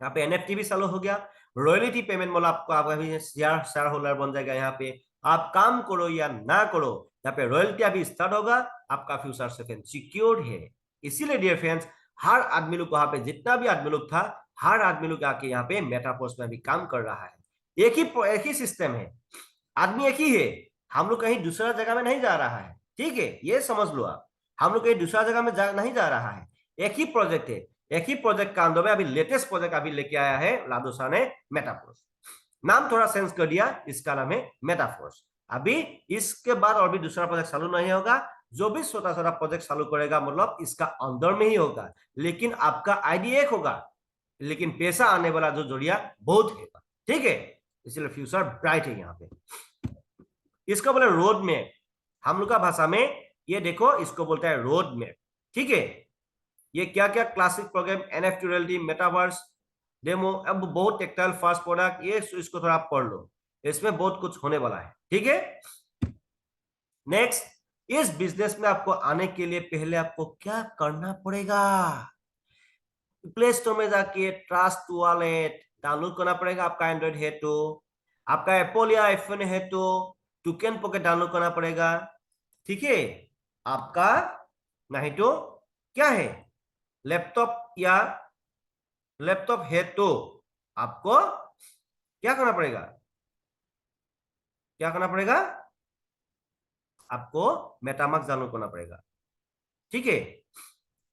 यहाँ पे एनएफटी भी चालू हो गया, रॉयल्टी पेमेंट मतलब आपको आप अभी शेयर होल्डर बन जाएगा। यहाँ पे आप काम करो या ना करो, यहाँ पे रॉयल्टी अभी स्टार्ट होगा, आपका फ्यूचर सेफ एंड सिक्योर है। इसीलिए डियर फ्रेंड्स, हर आदमी लोग वहां पे जितना भी आदमी लोग था, हर आदमी लोग आके यहाँ पे मेटाफोर्स में अभी काम कर रहा है। एक ही सिस्टम है, आदमी एक ही है, हम लोग कहीं दूसरा जगह में नहीं जा रहा है। ठीक है, ये समझ लो आप, हम लोग कहीं दूसरा जगह में नहीं जा रहा है, एक ही प्रोजेक्ट है। एक ही प्रोजेक्ट का अंदर में अभी लेटेस्ट प्रोजेक्ट अभी लेके आया है लाडो सर ने, मेटाफोर्स। नाम थोड़ा चेंज कर दिया, इसका नाम है मेटाफोर्स। अभी इसके बाद और भी दूसरा प्रोजेक्ट चालू नहीं होगा। जो भी छोटा छोटा प्रोजेक्ट चालू करेगा मतलब इसका अंदर में ही होगा, लेकिन आपका आईडी एक होगा, लेकिन पैसा आने वाला जो जरिया बहुत है, ठीक है, इसलिए फ्यूचर ब्राइट है यहाँ पे। इसको बोले रोड मैप, हम लोग का भाषा में ये देखो इसको बोलता है रोड मैप, ठीक है। ये क्या क्या classic program, NFT reality, metaverse, demo, अब बहुत टेक्टाइल फास्ट प्रोडक्ट, ये इसको थोड़ा पढ़ लो, इसमें बहुत कुछ होने वाला है, ठीक है। नेक्स्ट, इस बिजनेस में आपको आने के लिए पहले आपको क्या करना पड़ेगा? प्ले स्टोर में जाके ट्रस्ट वॉलेट डाउनलोड करना पड़ेगा, आपका एंड्रॉइड है तो, आपका एप्पल या आईफोन है तो टोकन पॉकेट डाउनलोड करना पड़ेगा, ठीक है। आपका नहीं तो क्या है, लैपटॉप है तो आपको क्या करना पड़ेगा, क्या करना पड़ेगा, आपको मेटामास्क डाउनलोड करना पड़ेगा, ठीक है।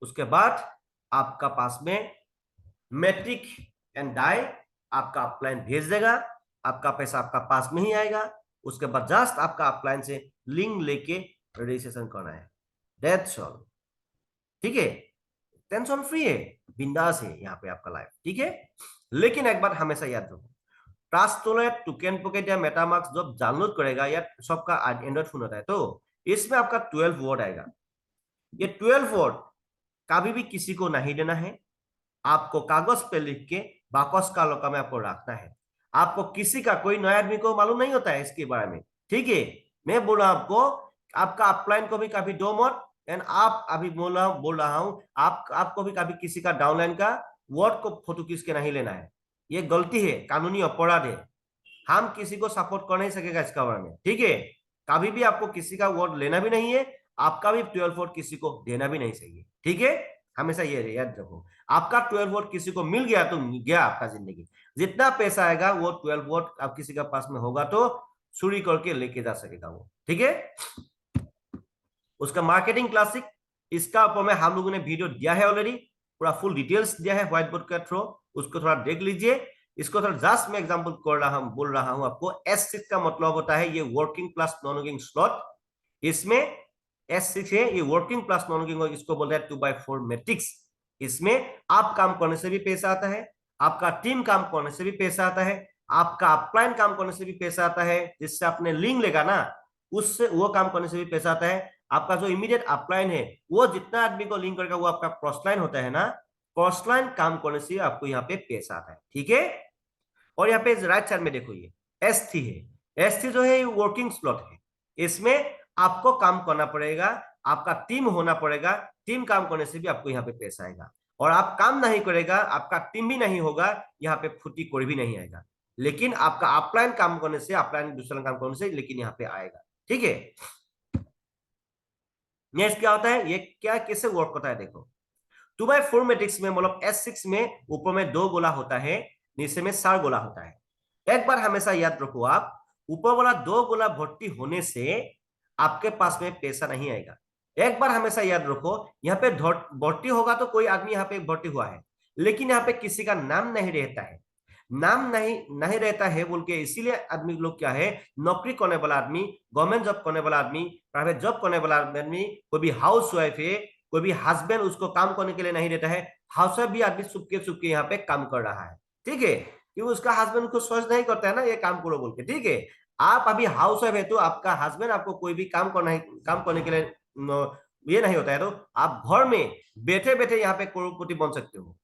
उसके बाद आपका पास में मैट्रिक एंड डाई आपका अपलाइन भेज देगा, आपका पैसा आपका पास में ही आएगा। उसके बाद जस्ट आपका अपलाइन से लिंक लेके रजिस्ट्रेशन करना है, दैट्स ऑल, ठीक है। टेंशन फ्री है, बिंदास है यहाँ पे आपका लाइफ, ठीक है। लेकिन एक बात हमेशा याद रखो, ट्रस्ट टोकन पॉकेट या मेटामास्क जब डाउनलोड करेगा या सबका एंड्रॉइड फोन होता है तो इसमें आपका 12 वर्ड आएगा। ये 12 वर्ड कभी भी किसी को नहीं देना है, आपको कागज पे लिख के बाकस का लोका में आपको रखना है। आपको किसी का, कोई नया आदमी को मालूम नहीं होता है इसके बारे में, ठीक है। मैं बोल रहा हूं आपको, आपका अपलाइन को भी कभी दो मत, एंड आप अभी बोल रहा हूं आपको भी कभी किसी का डाउनलाइन का वर्ड को फोटो खींच के नहीं लेना है। ये गलती है, कानूनी अपराध है, हम किसी को सपोर्ट कर नहीं सकेगा इसका बारे में, ठीक है। कभी भी आपको किसी का वर्ड लेना भी नहीं है, आपका भी 12 वोट किसी को देना भी नहीं चाहिए, ठीक है। हमेशा ये याद रखो, आपका 12 वोट किसी को मिल गया तो गया आपका जिंदगी, जितना पैसा आएगा वो 12 वोट आप किसी का पास में होगा तो चोरी करके लेके जा सकेगा वो, ठीक है। उसका मार्केटिंग क्लासिक, इसका ऊपर में हम लोगों ने वीडियो दिया है ऑलरेडी, पूरा फुल डिटेल्स दिया है व्हाइट बोर्ड के थ्रू, उसको थोड़ा देख लीजिए। इसको थोड़ा जस्ट मैं एग्जांपल बोल रहा हूं आपको। S6 का मतलब होता है ये working plus non working slot, इसमें S6 है ये वर्किंग प्लस नॉन वर्किंग, इसको बोलते हैं 2/4 मैट्रिक्स। इसमें आप काम करने से भी पैसा आता है, आपका टीम काम करने से भी पैसा आता है, आपका अपलाइन काम करने से भी पैसा आता है, जिससे आपने लिंक लेगा ना उससे वो काम करने से भी पैसा आता है। आपका जो इमीडिएट अपलाइन है वो जितना आदमी को लिंक करेगा वो आपका क्रॉसलाइन होता है ना, क्रॉसलाइन काम करने से आपको यहाँ पे पैसा आता है, ठीक है। और यहाँ पे राइट साइड में देखो ये S3 है, S3 जो है वर्किंग स्लॉट है, इसमें आपको काम करना पड़ेगा, आपका टीम होना पड़ेगा, टीम काम करने से भी आपको यहाँ पे पैसा आएगा। और आप काम नहीं करेगा, आपका टीम भी नहीं होगा, यहाँ पे फुटी कोई भी नहीं आएगा, लेकिन आपका अपलाइन काम करने से, अपलाइन दूसरा काम करने से लेकिन यहाँ पे आएगा, ठीक है। नेक्स्ट क्या होता है, ये क्या कैसे वर्क होता है देखो। 2/4 मैट्रिक्स में मतलब S6 में ऊपर में 2 गोला होता है, नीचे में 4 गोला होता है। एक बार हमेशा याद रखो आप, ऊपर वाला 2 गोला भर्ती होने से आपके पास में पैसा नहीं आएगा। एक बार हमेशा याद रखो, यहाँ पे भर्ती होगा तो कोई आदमी यहाँ पे भर्ती हुआ है, लेकिन यहाँ पे किसी का नाम नहीं रहता है, नाम नहीं नहीं रहता है बोल के इसीलिए आदमी लोग क्या है, नौकरी करने वाला आदमी, गवर्नमेंट जॉब करने वाला आदमी, प्राइवेट जॉब करने वाला आदमी, कोई भी हाउस वाइफ है, कोई भी हस्बैंड उसको काम करने के लिए नहीं रहता है, हाउस वाइफ भी आदमी चुपके यहाँ पे काम कर रहा है, ठीक है, क्योंकि उसका हस्बैंड को सोच नहीं करता है ना ये काम करो बोल के, ठीक है। आप अभी हाउस वाइफ है तो आपका हस्बैंड आपको कोई भी काम करने के लिए ये नहीं होता है, तो आप घर में बैठे बैठे यहाँ पे करोड़पति बन सकते हो।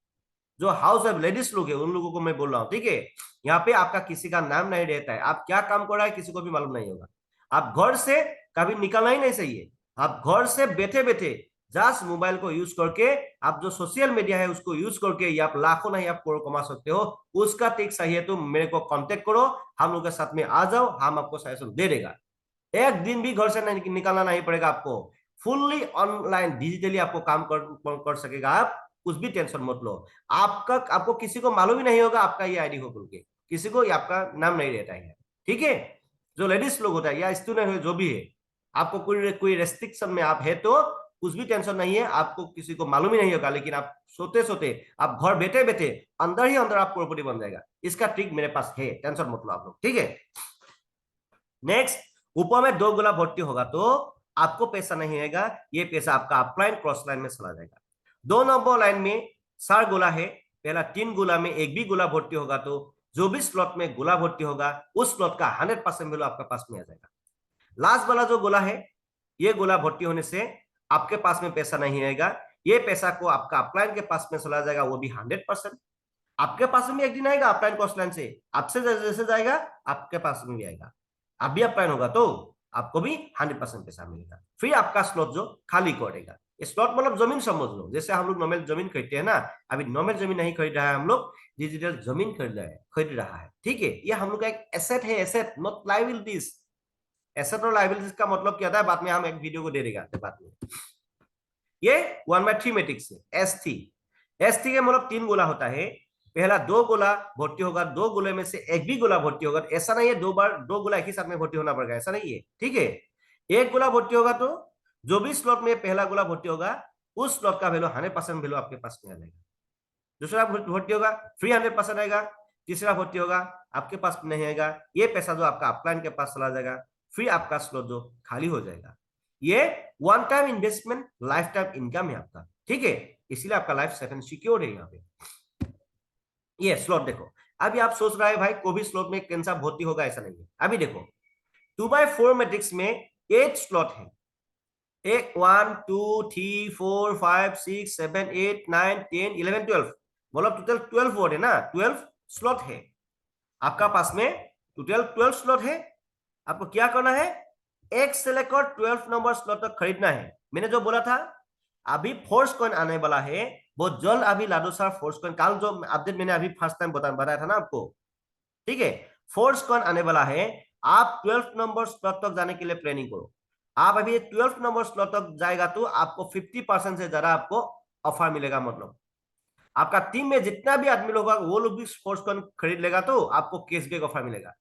जो हाउस वाइफ लेडीज लोग है उन लोगों को मैं बोल रहा हूँ, ठीक है। यहाँ पे आपका किसी का नाम नहीं रहता है, आप क्या काम कर रहा है किसी को भी मालूम नहीं होगा। आप घर से कभी निकलना ही नहीं चाहिए, आप घर से बैठे बैठे जस्ट मोबाइल को यूज करके आप जो सोशल मीडिया है उसको यूज करके ये आप लाखों नहीं आप करोड़ कमा सकते हो। उसका ट्रिक चाहिए तो मेरे को कांटेक्ट करो, हम लोग के साथ में आ जाओ, हम आपको सजेशन दे देगा। एक दिन भी घर से निकलना नहीं पड़ेगा आपको, फुल्ली ऑनलाइन डिजिटली आपको काम कर सकेगा आप, कुछ भी टेंशन मत लो। आपको किसी को मालूम ही नहीं होगा आपका ये आईडी हो बोल के, किसी को आपका नाम नहीं रहता है, ठीक है। जो लेडीज लोग होता है या स्टूडेंट हो जो भी है, आपको कोई रेस्ट्रिक्शन में आप है तो कुछ भी टेंशन नहीं है, आपको किसी को मालूम ही नहीं होगा, लेकिन आप सोते सोते आप घर बैठे बैठे अंदर ही अंदर आप करोड़पति बन जाएगा। इसका ट्रिक मेरे पास है, टेंशन मत लो आप लोग, ठीक है। नेक्स्ट, ऊपर में 2 गोला भर्ती होगा तो आपको पैसा नहीं आएगा, ये पैसा आपका अपलाइन क्रॉस लाइन में चला जाएगा। 2 नंबर लाइन में 4 गोला है, पहला 3 गोला में एक भी गोला भर्ती होगा तो जो भी स्लॉट में गोला भर्ती होगा उस स्लॉट का 100% वैल्यू आपके पास में आ जाएगा। लास्ट वाला जो गोला है, ये गोला भर्ती होने से आपके पास में पैसा नहीं आएगा, ये पैसा को आपका अपलाइन के पास में चला जाएगा, वो भी 100%। आपके पास में एक दिन आएगा अपलाइन कॉस्ट लाइन से, आपसे जैसे जाएगा आपके पास में भी आएगा। आप भी अपलाइन होगा तो आपको भी 100% पैसा मिलेगा। फिर आपका स्लॉट जो खाली करेगा, स्लॉट मतलब जमीन समझ लो, जैसे हम लोग नॉर्मल जमीन खरीदते हैं ना, अभी नॉर्मल जमीन नहीं खरीद रहा है, हम लोग डिजिटल जमीन खरीद रहा है। ठीक है, ये हम लोग का एक एसेट है, एसेट नॉट लायबिलिटीज। एसेट और लायबिलिटीज का मतलब क्या होता है, बाद में हम एक वीडियो को दे देगा बाद में। ये 1/3 मैट्रिक्स है, एस थ्री के मतलब 3 गोला होता है, पहला 2 गोला भर्ती होगा, 2 गोले में से एक भी गोला भर्ती होगा, ऐसा नहीं है 2 बार 2 गोला एक ही साथ में भर्ती होना पड़ेगा, ऐसा नहीं है। ठीक है, एक गोला भर्ती होगा तो जो भी स्लॉट में पहला गोला भर्ती होगा उस स्लॉट का वैल्यू 100% वैल्यू आपके पास में आ जाएगा। दूसरा भर्ती होगा फ्री 100% आएगा, तीसरा भर्ती होगा आपके पास नहीं आएगा, ये पैसा जो आपका अपलाइन के पास चला जाएगा, फिर आपका स्लॉट जो खाली हो जाएगा। ये one time investment, life time income है आपका। ठीक है, इसीलिए आपका लाइफ सेफ एंड सिक्योर है यहाँ पे। ये स्लॉट देखो, अभी आप सोच रहे हैं भाई कोई भी स्लॉट में कौन सा भर्ती होगा, ऐसा नहीं है। अभी देखो 2/4 मैट्रिक्स में 8 स्लॉट है, एक 1 2 3 4 5 6 7 8 9 10 11 12, मतलब टोटल 12 वर्ड है ना, 12 स्लॉट है आपका पास में, टोटल 12 स्लॉट है। आपको क्या करना है, एक से लेकर 12 नंबर स्लॉट तक खरीदना है। मैंने जो बोला था अभी फोर्स कॉइन आने वाला है बहुत जल्द, अभी लाडो सर फोर्स कॉइन कल जो अपडेट मैंने अभी फर्स्ट टाइम बताया था ना आपको। ठीक है, फोर्स कॉइन आने वाला है, आप 12 नंबर स्लॉट तक जाने के लिए प्लानिंग करो। आप अभी 12 नंबर स्लॉट तक जाएगा तो आपको 50% से ज्यादा आपको ऑफर मिलेगा, मतलब आपका टीम में जितना भी आदमी लोग वो लोग भी फोर्स कॉइन खरीद लेगा तो आपको कैशबैक ऑफर मिलेगा।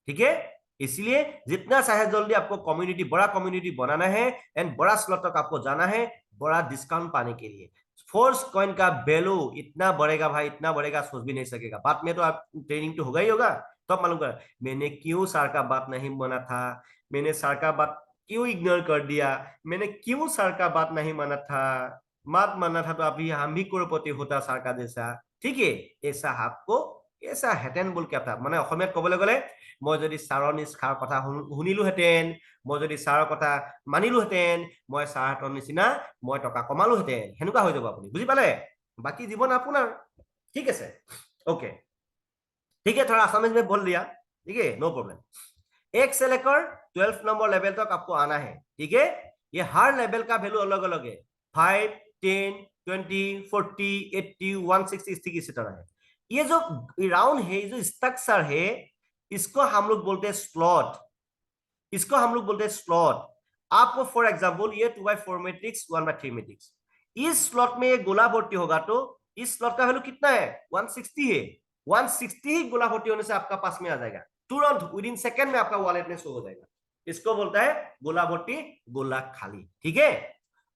ठीक है, इसलिए जितना चाहे जल्दी आपको कम्युनिटी, बड़ा कम्युनिटी बनाना है एंड बड़ा स्लॉट तक आपको जाना है बड़ा डिस्काउंट पाने के लिए। फोर्स कॉइन का वैल्यू इतना बढ़ेगा भाई, इतना बढ़ेगा सोच भी नहीं सकेगा। बात में तो आप ट्रेनिंग तो होगा ही होगा, तो आप मालूम कर मैंने क्यों सर का बात नहीं माना था, मैंने सर का बात क्यों इग्नोर कर दिया, मैंने क्यों सर का बात नहीं माना था, मत मानना था तो अभी हम भी करोड़पति होता सर का जैसा। ठीक है, ऐसा आपको ऐसा हेटेन बोल क्या था, মানে অসমীয়াত কবলৈ গলে মই যদি ছাৰৰ নিচিনাৰ কথা শুনিলোহেঁতেন, মই যদি ছাৰৰ কথা মানিলোহেঁতেন, মই ছাৰহঁতৰ নিচিনা মই টকা কমালোহেঁতেন, সেনেকুৱা হৈ যাব আপুনি, বুজি পালে? বাকি জীৱন আপোনাৰ। ঠিক আছে, ओके ठीक है, थोड़ा आसामी में बोल दिया, ठीक है नो प्रॉब्लम। एक से लेकर 12 नंबर लेवल तक आपको आना है। ठीक है, ये हर लेवल का वैल्यू अलग अलग है, 5 10 20 40 80 160 इसी तरह है। ये जो राउंड है, ये जो स्ट्रक्चर है, इसको हम लोग बोलते हैं स्लॉट, इसको हम लोग बोलते हैं स्लॉट। आपको फॉर एग्जांपल ये 2/4 मैट्रिक्स 1/3 मैट्रिक्स, इस स्लॉट में ये गोला भर्ती होगा तो इस स्लॉट का वैल्यू कितना है, 160 है, 160 ही गोला भर्ती होने से आपका पास में आ जाएगा, तुरंत विद इन सेकेंड में आपका वॉलेट में शो हो जाएगा। इसको बोलता है गोला भर्ती गोला खाली। ठीक है,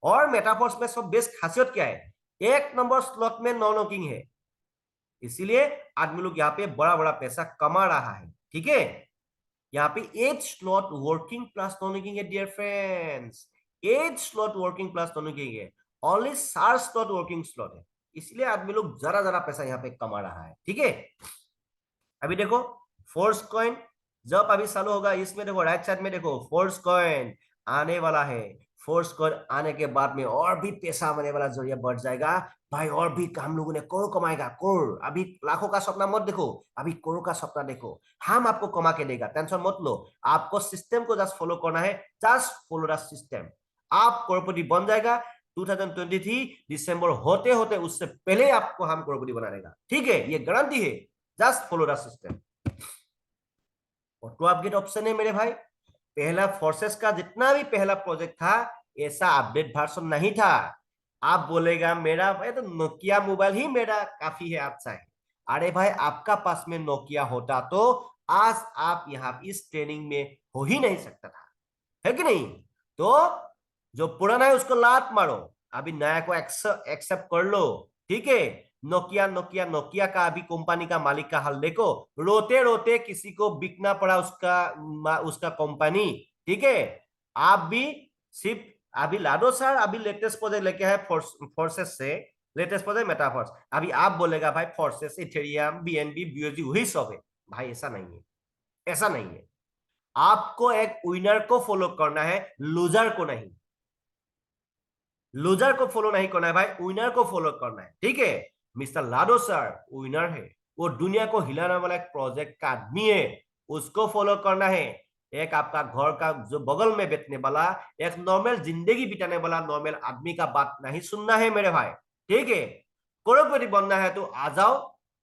और मेटाफोर्स में सब बेस्ट खासियत क्या है, एक नंबर स्लॉट में नॉन नॉकिंग है, इसीलिए आदमी लोग यहाँ पे बड़ा बड़ा पैसा कमा रहा है। ठीक है, यहाँ पे 8 slot working plus non working है dear friends, 8 slot working plus non working है, ओनली 4 स्लॉट वर्किंग स्लॉट है, इसलिए आदमी लोग जरा जरा पैसा यहाँ पे कमा रहा है। ठीक है, अभी देखो फोर्स कॉइन जब अभी चालू होगा, इसमें देखो राइट साइड में देखो फोर्स कॉइन आने वाला है, फोर्स कॉइन आने के बाद में और भी पैसा आने वाला जरिया बढ़ जाएगा भाई, और भी हम लोगों ने करोड़ कमाएगा, करोड़। अभी लाखों का सपना मत देखो, अभी करोड़ का सपना देखो, हम आपको कमा के देगा, टेंशन मत लो। आपको सिस्टम को जस्ट फॉलो करना है, जस्ट फॉलो द सिस्टम, आप करोड़पति बन जाएगा 2023 दिसंबर होते होते, उससे पहले आपको हम करोड़पति बना देगा। ठीक है, ये गारंटी है, just follow the system. Auto update option है मेरे भाई, पहला फोर्सेस का जितना भी पहला प्रोजेक्ट था ऐसा अपडेट वर्जन नहीं था। आप बोलेगा मेरा भाई तो नोकिया मोबाइल ही मेरा काफी है, अच्छा है। अरे भाई आपका पास में नोकिया होता तो आज आप यहाँ इस ट्रेनिंग में हो ही नहीं सकता था, है कि नहीं? तो जो पुराना है उसको लात मारो, अभी नया को एक्सेप्ट कर लो। ठीक है, नोकिया नोकिया नोकिया का अभी कंपनी का मालिक का हाल देखो, रोते रोते किसी को बिकना पड़ा उसका कंपनी। ठीक है, आप भी सिर्फ अभी लाडो सर अभी लेटेस्ट प्रोजेक्ट लेके है फोर्सेस से, लेटेस्ट प्रोजेक्ट मेटाफर्स। अभी आप बोलेगा भाई फोर्सेस, इथेरियम, बीएनबी, बीओजी वही सब है। भाई ऐसा नहीं है, ऐसा नहीं है। आपको एक विनर को फॉलो करना है, लूजर को नहीं। लूजर को फॉलो नहीं करना है भाई, विनर को फॉलो करना है, ठीक है। मिस्टर लाडो सर विनर है, वो दुनिया को हिलाने वाला एक प्रोजेक्ट का आदमी है, उसको फॉलो करना है। एक आपका घर का जो बगल में बैठने वाला, एक नॉर्मल जिंदगी बिताने वाला नॉर्मल आदमी का बात नहीं सुनना है मेरे भाई, ठीक है। करोड़पति बनना है तो आ जाओ,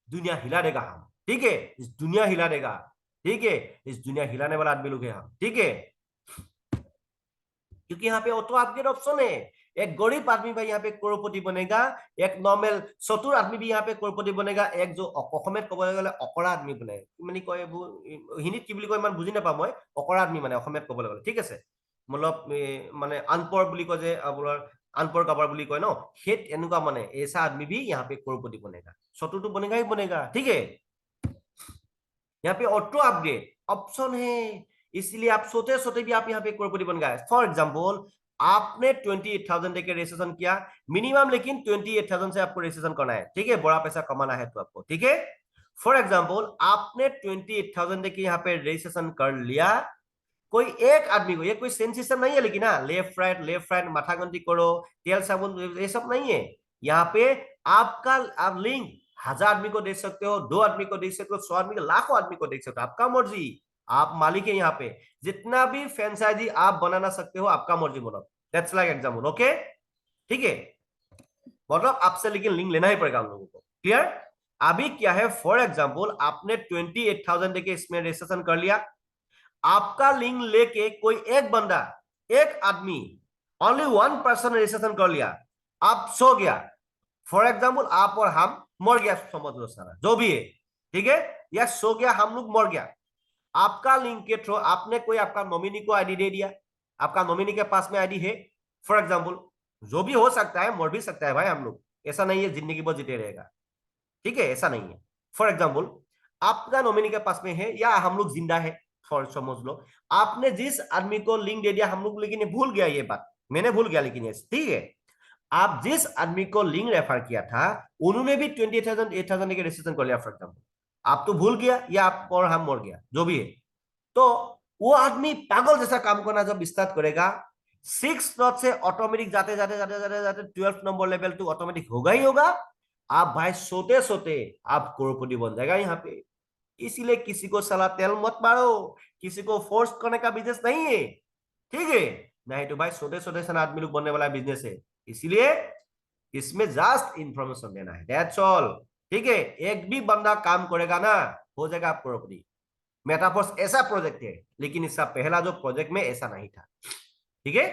दुनिया हिला देगा हम, ठीक है। इस दुनिया हिला देगा, ठीक है। इस दुनिया हिलाने वाला आदमी लोग है हम, ठीक है। क्योंकि यहाँ पे ऑटो अपग्रेड ऑप्शन है। एक गरीब आदमी भाई यहाँ पे करोड़पति बनेगा, एक नॉर्मल चतुर आदमी भी यहाँ पे करोड़पति बनेगा, एक जो অসমীয়াত ক'বলৈ গ'লে অকৰা আদমি বনে, মানে কয় এইবোৰ হিন্দীত কি বুলি কয় ইমান বুজি নাপাওঁ মই, অকৰা আদমি মানে অসমীয়াত ক'বলৈ গ'লে, ঠিক আছে। মতলব মানে আনপঢ় বুলি কয় যে আপোনাৰ अनपढ़ कबर बोली कय न, हे एनुका माने ऐसा आदमी भी यहाँ पे करोड़पति बनेगा, चतुर तो बनेगा ही बनेगा, ठीक है। यहाँ पे ऑटो अपग्रेड ऑप्शन है, इसलिए आप सोते सोते भी आप यहाँ पे करोड़पति बन गए। फॉर एग्जाम्पल आपने 28,000 देके रजिस्ट्रेशन किया मिनिमम, लेकिन 28,000 से आपको रजिस्ट्रेशन करना है, ठीक है। बड़ा पैसा कमाना है तो आपको, ठीक है। फॉर एग्जाम्पल आपने 28,000 देके यहाँ पे रजिस्ट्रेशन कर लिया, कोई एक आदमी को, ये कोई सेंस सिस्टम नहीं है लेकिन ना, लेफ्ट राइट माथा गंती करो, तेल साबुन ये सब नहीं है। यहाँ पे आपका आप लिंक 1,000 आदमी को देख सकते हो, 2 आदमी को देख सकते हो, 100 आदमी को, लाखों आदमी को देख सकते हो, आपका मर्जी। आप मालिक है यहाँ पे, जितना भी फ्रेंचाइजी आप बनाना सकते हो, आपका मर्जी बनाओ। दैट्स लाइक एग्जाम्पल, ओके, ठीक है। मतलब आपसे लेकिन लिंक लेना ही पड़ेगा हम लोगों को, क्लियर। अभी क्या है, फॉर एग्जाम्पल आपने 28,000 देके इसमें रजिस्ट्रेशन कर लिया, आपका लिंक लेके कोई एक बंदा, एक आदमी, ओनली 1 पर्सन रजिस्ट्रेशन कर लिया, आप सो गया, फॉर एग्जाम्पल आप और हम मर गया, समझ लो सारा जो भी है, ठीक है, या सो गया, हम लोग मर गया। आपका लिंक के थ्रू आपने कोई आपका नॉमिनी को आईडी दे दिया, आपका नॉमिनी के पास में आईडी है, फॉर एग्जाम्पल जो भी हो सकता है, मर भी सकता है भाई हम लोग, ऐसा नहीं है जिंदगी भर जीते रहेगा, ठीक है, ऐसा नहीं है। फॉर एग्जाम्पल आपका नॉमिनी के पास में है, या हम लोग जिंदा है, फॉर समझ लो आपने जिस आदमी को लिंक दे दिया, हम लोग लेकिन भूल गया ये बात, मैंने भूल गया लेकिन ये, ठीक है। आप जिस आदमी को लिंक रेफर किया था, उन्होंने भी 28,000 8,000 के रजिस्ट्रेशन कर लिया, फॉर एग्जाम्पल आप तो भूल गया, या आप और हम मर गया, जो भी है, तो वो आदमी पागल जैसा काम करना जब स्टार्ट करेगा, 6 नॉट से ऑटोमेटिक जाते जाते जाते जाते जाते 12 नंबर लेवल तो ऑटोमेटिक होगा ही होगा। आप भाई सोते सोते आप करोड़पति बन जाएगा यहाँ पे। इसीलिए किसी को सलाह तेल मत मारो, किसी को फोर्स करने का बिजनेस नहीं है, ठीक है। नहीं तो भाई सोते सोते सन आदमी लोग बनने वाला बिजनेस है, इसीलिए इसमें जस्ट इंफॉर्मेशन देना है, दैट्स ऑल, ठीक है। एक भी बंदा काम करेगा ना, हो जाएगा आप करोड़पति। मेटाफोर्स ऐसा प्रोजेक्ट है, लेकिन इसका पहला जो प्रोजेक्ट में ऐसा नहीं था, ठीक है।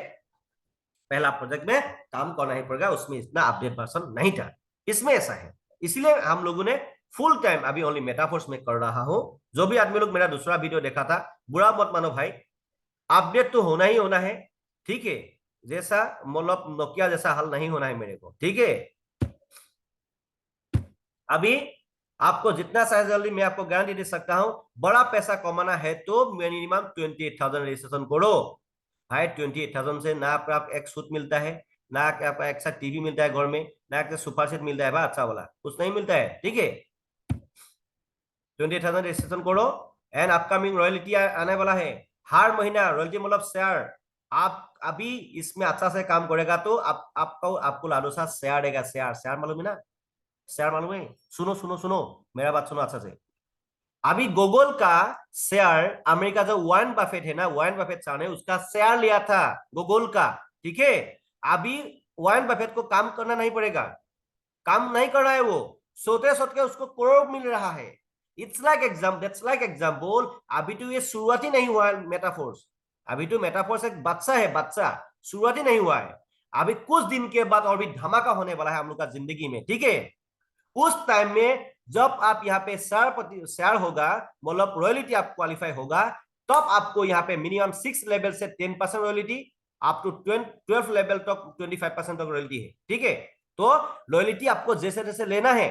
पहला प्रोजेक्ट में काम करना ही पड़ेगा, उसमें इतना अपडेट वर्जन नहीं था, इसमें ऐसा है। इसलिए हम लोगों ने फुल टाइम अभी ओनली मेटाफोर्स में कर रहा हूं। जो भी आदमी लोग मेरा दूसरा वीडियो देखा था, बुरा मत मानो भाई, अपडेट तो होना ही होना है, ठीक है। जैसा मतलब नोकिया जैसा हाल नहीं होना है मेरे को, ठीक है। अभी आपको जितना शायद जल्दी मैं आपको गारंटी दे सकता हूं, बड़ा पैसा कमाना है तो मिनिमम 28,000 रजिस्ट्रेशन करो भाई। 28,000 से ना आप एक सूट मिलता है, ना आपका एक साथ टीवी मिलता है घर में, ना एक सुपर सेट मिलता है भाई अच्छा वाला, कुछ नहीं मिलता है, ठीक है। 28,000 रजिस्ट्रेशन करो, एंड अपकमिंग रॉयल्टी आने वाला है हर महीना। रॉयल्टी मतलब शेयर, आप अभी इसमें अच्छा से काम करेगा तो आपको लाडो सा शेयर देगा। शेयर शेयर मालूम है ना, शेयर मालूम है। सुनो सुनो सुनो, मेरा बात सुनो अच्छा से। अभी गूगल का शेयर, अमेरिका जो वारेन बफेट है ना, वारेन बफेट साहब ने उसका शेयर लिया था गूगल का, ठीक है। अभी वारेन बफेट को काम करना नहीं पड़ेगा, काम नहीं कर रहा है वो, सोते सोते उसको करोड़ मिल रहा है। It's like exam, that's like example. अभी तो ये शुरुआत ही नहीं हुआ है मेटाफोर्स, अभी तो मेटाफोर्स एक बच्चा है, बच्चा, शुरुआत ही नहीं हुआ है। अभी कुछ दिन के बाद और भी धमाका होने वाला है हम लोग का जिंदगी में, ठीक है। उस टाइम में जब आप यहाँ पे शेयर होगा, मतलब रॉयल्टी आप क्वालिफाई होगा, तब आपको यहाँ पे मिनिमम 6 लेवल से 10% रॉयल्टी, आप टू 12 लेवल तक 25% तक रॉयल्टी है, ठीक है। तो रॉयल्टी आपको जैसे जैसे लेना है,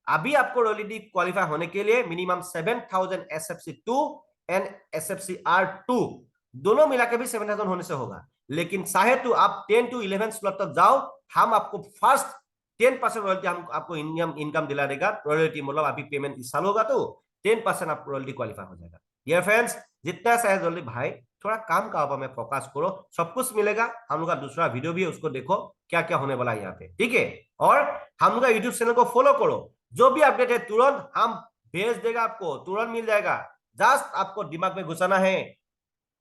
अभी आपको रॉयल्टी क्वालिफाई होने के लिए मिनिमम 7,000 SFC2 एंड SFCR2 दोनों मिला के भी 7,000 होने से होगा। लेकिन चाहे तो आप 10 to 11 स्लॉट तक जाओ, हम आपको फर्स्ट 10% रॉयल्टी हम आपको इनकम दिला देगा। रॉयल्टी मतलब अभी पेमेंट इस साल होगा तो 10% आप रॉयल्टी क्वालिफाई हो जाएगा। ये फ्रेंड्स, जितना चाहे जल्दी भाई थोड़ा काम का ऊपर में फोकस करो, सब कुछ मिलेगा। हम लोग का दूसरा वीडियो भी है, उसको देखो क्या क्या होने वाला है यहाँ पे, ठीक है। और हम लोग का यूट्यूब चैनल को फॉलो करो, जो भी अपडेट है तुरंत हम भेज देगा, आपको तुरंत मिल जाएगा। जस्ट आपको दिमाग में घुसाना है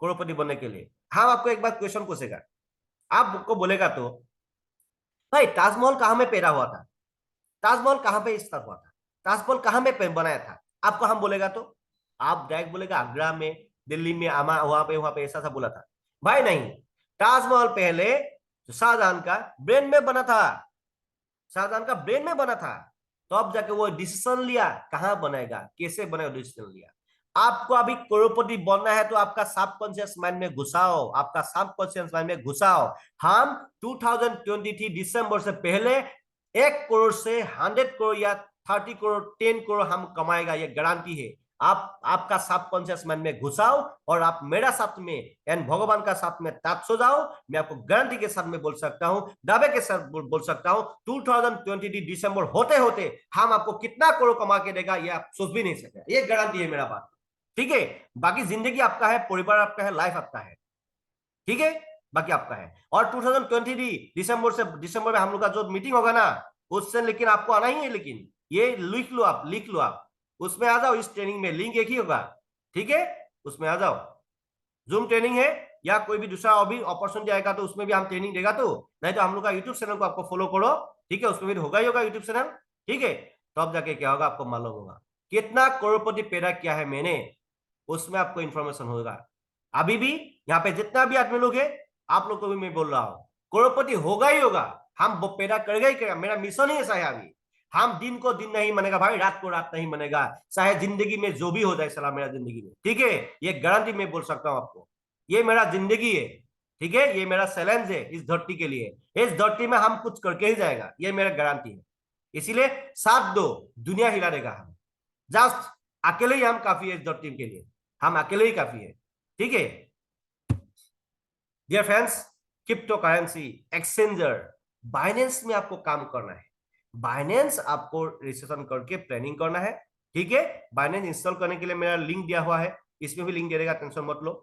करोड़पति बनने के लिए। हम आपको एक बार क्वेश्चन पूछेगा, आपको बोलेगा तो भाई ताजमहल कहाँ में पैदा हुआ था, ताजमहल कहाँ पे स्टार्ट हुआ था, ताजमहल कहाँ में बनाया था, आपको हम बोलेगा तो आप डायरेक्ट बोलेगा आगरा में, दिल्ली में, आमा वहां पे ऐसा सा बोला था। भाई नहीं, ताजमहल पहले शाहजहां का ब्रेन में बना था, शाहजहां का ब्रेन में बना था। तो अब जाके वो डिसीजन लिया कहाँ बनेगा, कैसे बनेगा, डिसीजन लिया। आपको अभी करोड़पति बनना है तो आपका सबकॉन्शियस माइंड में घुसाओ, आपका सबकॉन्शियस माइंड में घुसाओ। हम 2023 दिसंबर से पहले 1 करोड़ से 100 करोड़ या 30 करोड़ 10 करोड़ हम कमाएगा, ये गारंटी है। आप आपका सबकॉन्शियस माइंड में घुसाओ और आप मेरा साथ में एंड भगवान का साथ में ताक सो जाओ। मैं आपको गारंटी के साथ में बोल सकता हूं, दावे के साथ बोल सकता हूं, 2023 दिसंबर होते होते हम आपको कितना करोड़ कमा के देगा ये आप सोच भी नहीं सकते, ये गारंटी है मेरा बात, ठीक है। बाकी जिंदगी आपका है, परिवार आपका है, लाइफ आपका है, ठीक है, बाकी आपका है। और 2023 दिसंबर में हम लोग का जो मीटिंग होगा ना, उससे लेकिन आपको आना ही है, लेकिन ये लिख लो आप, लिख लो आप, उसमें आ जाओ। इस ट्रेनिंग में लिंक एक ही होगा, ठीक है, उसमें आ जाओ। जूम ट्रेनिंग है या कोई भी दूसरा और भी अपॉर्चुनिटी आएगा तो उसमें भी हम ट्रेनिंग देगा, तो नहीं तो हम लोग का यूट्यूब चैनल को आपको फॉलो करो, ठीक है, उसमें भी होगा ही होगा यूट्यूब चैनल, ठीक है। तो अब जाके क्या होगा आपको मालूम होगा कितना करोड़पति पैदा किया है मैंने, उसमें आपको इंफॉर्मेशन होगा। अभी भी यहाँ पे जितना भी आदमी लोग है, आप लोग को भी मैं बोल रहा हूँ करोड़पति होगा ही होगा, हम वो पैदा करेगा ही करेगा, मेरा मिशन ही ऐसा है। अभी हम दिन को दिन नहीं बनेगा भाई, रात को रात नहीं बनेगा, चाहे जिंदगी में जो भी हो जाए सलाह मेरा जिंदगी में, ठीक है, ये गारंटी मैं बोल सकता हूँ आपको। ये मेरा जिंदगी है, ठीक है, ये मेरा चैलेंज है इस धरती के लिए, इस धरती में हम कुछ करके ही जाएगा, ये मेरा गारंटी है। इसीलिए साथ दो, दुनिया हिला देगा हम। जस्ट अकेले ही हम काफी है इस धरती के लिए, हम अकेले ही काफी है, ठीक है। Dear friends, crypto currency exchanger Binance में आपको काम करना है। बाइनेंस आपको रजिस्ट्रेशन करके प्लानिंग करना है, ठीक है। बाइनेंस इंस्टॉल करने के लिए मेरा लिंक दिया हुआ है, इसमें भी लिंक दे देगा, टेंशन मत लो।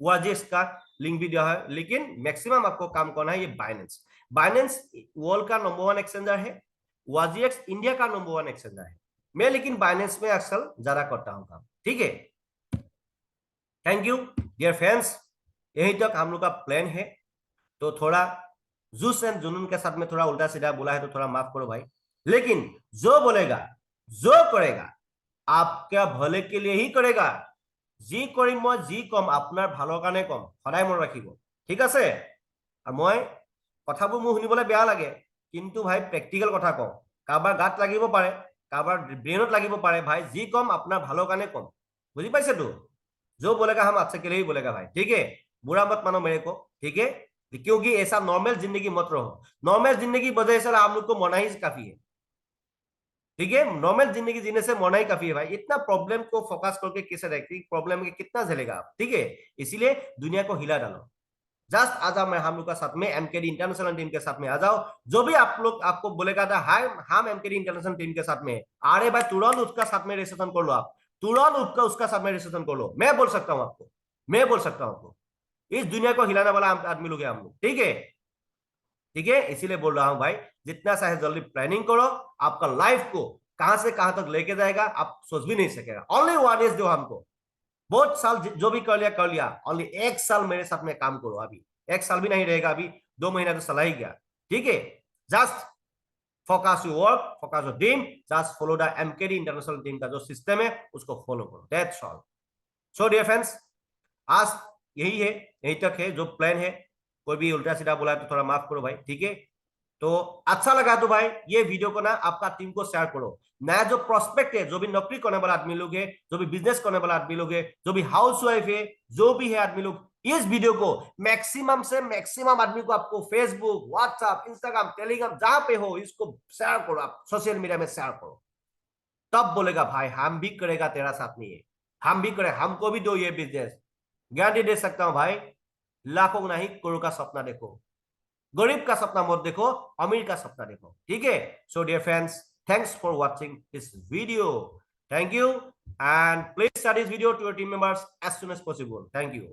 वाजेस का लिंक भी दिया है, लेकिन मैक्सिमम आपको काम करना है ये बाइनेंस। बाइनेंस वर्ल्ड का नंबर 1 एक्सचेंजर है, वाजीएक्स इंडिया का नंबर 1 एक्सचेंजर है। मैं लेकिन बाइनेंस में अक्सर ज्यादा करता हूं काम, ठीक है। थैंक यू डियर फ्रेंड्स, यही तक हम लोग का प्लान है। तो थोड़ा जूस एंड जुनून के साथ में थोड़ा उल्टा सीधा बोला है तो थोड़ा माफ करो भाई, लेकिन जो बोलेगा, जो करेगा आपके भले के लिए ही करेगा। जी কৰিম মই, जी কম আপোনাৰ ভালৰ কাৰণে কম, সদায় মনত ৰাখিব, ঠিক আছে। আৰু মই কথাবোৰ মোৰ শুনিবলৈ বেয়া লাগে, কিন্তু ভাই প্ৰেক্টিকেল কথা কওঁ, কাৰোবাৰ গাত লাগিব পাৰে, কাৰোবাৰ ব্ৰেইনত লাগিব পাৰে, ভাই যি কম আপোনাৰ ভালৰ কাৰণে কম, বুজি পাইছে তো। जो बोलेगा हम आपसे के लिए ही बोलेगा भाई, ठीक है, बुरा मत मानो मेरे को, ठीक है, क्योंकि ऐसा नॉर्मल जिंदगी मत रहो। नॉर्मल जिंदगी वजह से हम लोग को मरना ही काफी है, ठीक है, नॉर्मल जिंदगी जीने से मरना ही काफी है भाई। इतना प्रॉब्लम को फोकस करके कैसे रखें, प्रॉब्लम के कितना झेलेगा आप, ठीक है। इसीलिए दुनिया को हिला डालो। जस्ट आ जाओ मैं हम लोग का साथ में एमकेडी इंटरनेशनल टीम के साथ में आ जाओ। जो भी आप लोग आपको बोलेगा था हाय हम एमकेडी इंटरनेशनल टीम के साथ में, अरे भाई तुरंत उसका साथ में रजिस्ट्रेशन कर लो, आप तुरंत उसका साथ में रजिस्ट्रेशन कर लो। मैं बोल सकता हूँ आपको, मैं बोल सकता हूँ आपको, इस दुनिया को हिलाने वाला आदमी लोग हैं हम लोग, ठीक है, ठीक है। इसीलिए बोल रहा हूं भाई, जितना चाहे जल्दी प्लानिंग करो, आपका लाइफ को कहां से कहां तक लेके जाएगा आप सोच भी नहीं सकेगा। ओनली वन इज दो हमको, बहुत साल जो भी कर लिया, ओनली 1 साल मेरे साथ में काम करो। अभी 1 साल भी नहीं रहेगा, अभी 2 महीना तो चला ही गया, ठीक है। Just focus your work, focus your dream, just follow the MKD international team का जो सिस्टम है उसको फॉलो करो, that's all. So dear friends, आज यही है, यही तक है जो प्लान है। कोई भी उल्टा सीधा बोला तो थोड़ा माफ करो भाई, ठीक है। तो अच्छा लगा तो भाई ये वीडियो को ना आपका टीम को शेयर करो। नया जो प्रोस्पेक्ट है, जो भी नौकरी करने वाला आदमी लोग है, जो भी बिजनेस करने वाला आदमी लोग है, जो भी हाउस वाइफ है, जो भी है आदमी लोग, इस वीडियो को मैक्सिमम से मैक्सिमम आदमी को आपको फेसबुक, व्हाट्सएप, इंस्टाग्राम, टेलीग्राम जहां पे हो इसको शेयर करो, आप सोशल मीडिया में शेयर करो। तब बोलेगा भाई हम भी करेगा तेरा साथ में, ये हम भी करे, हमको भी दो ये बिजनेस। गारंटी दे सकता हूं भाई, लाखों नहीं करोड़ का सपना देखो, गरीब का सपना मत देखो, अमीर का सपना देखो, ठीक है। So dear friends, thanks for watching this video, thank you, and please share this video to your team members as soon as possible. Thank you.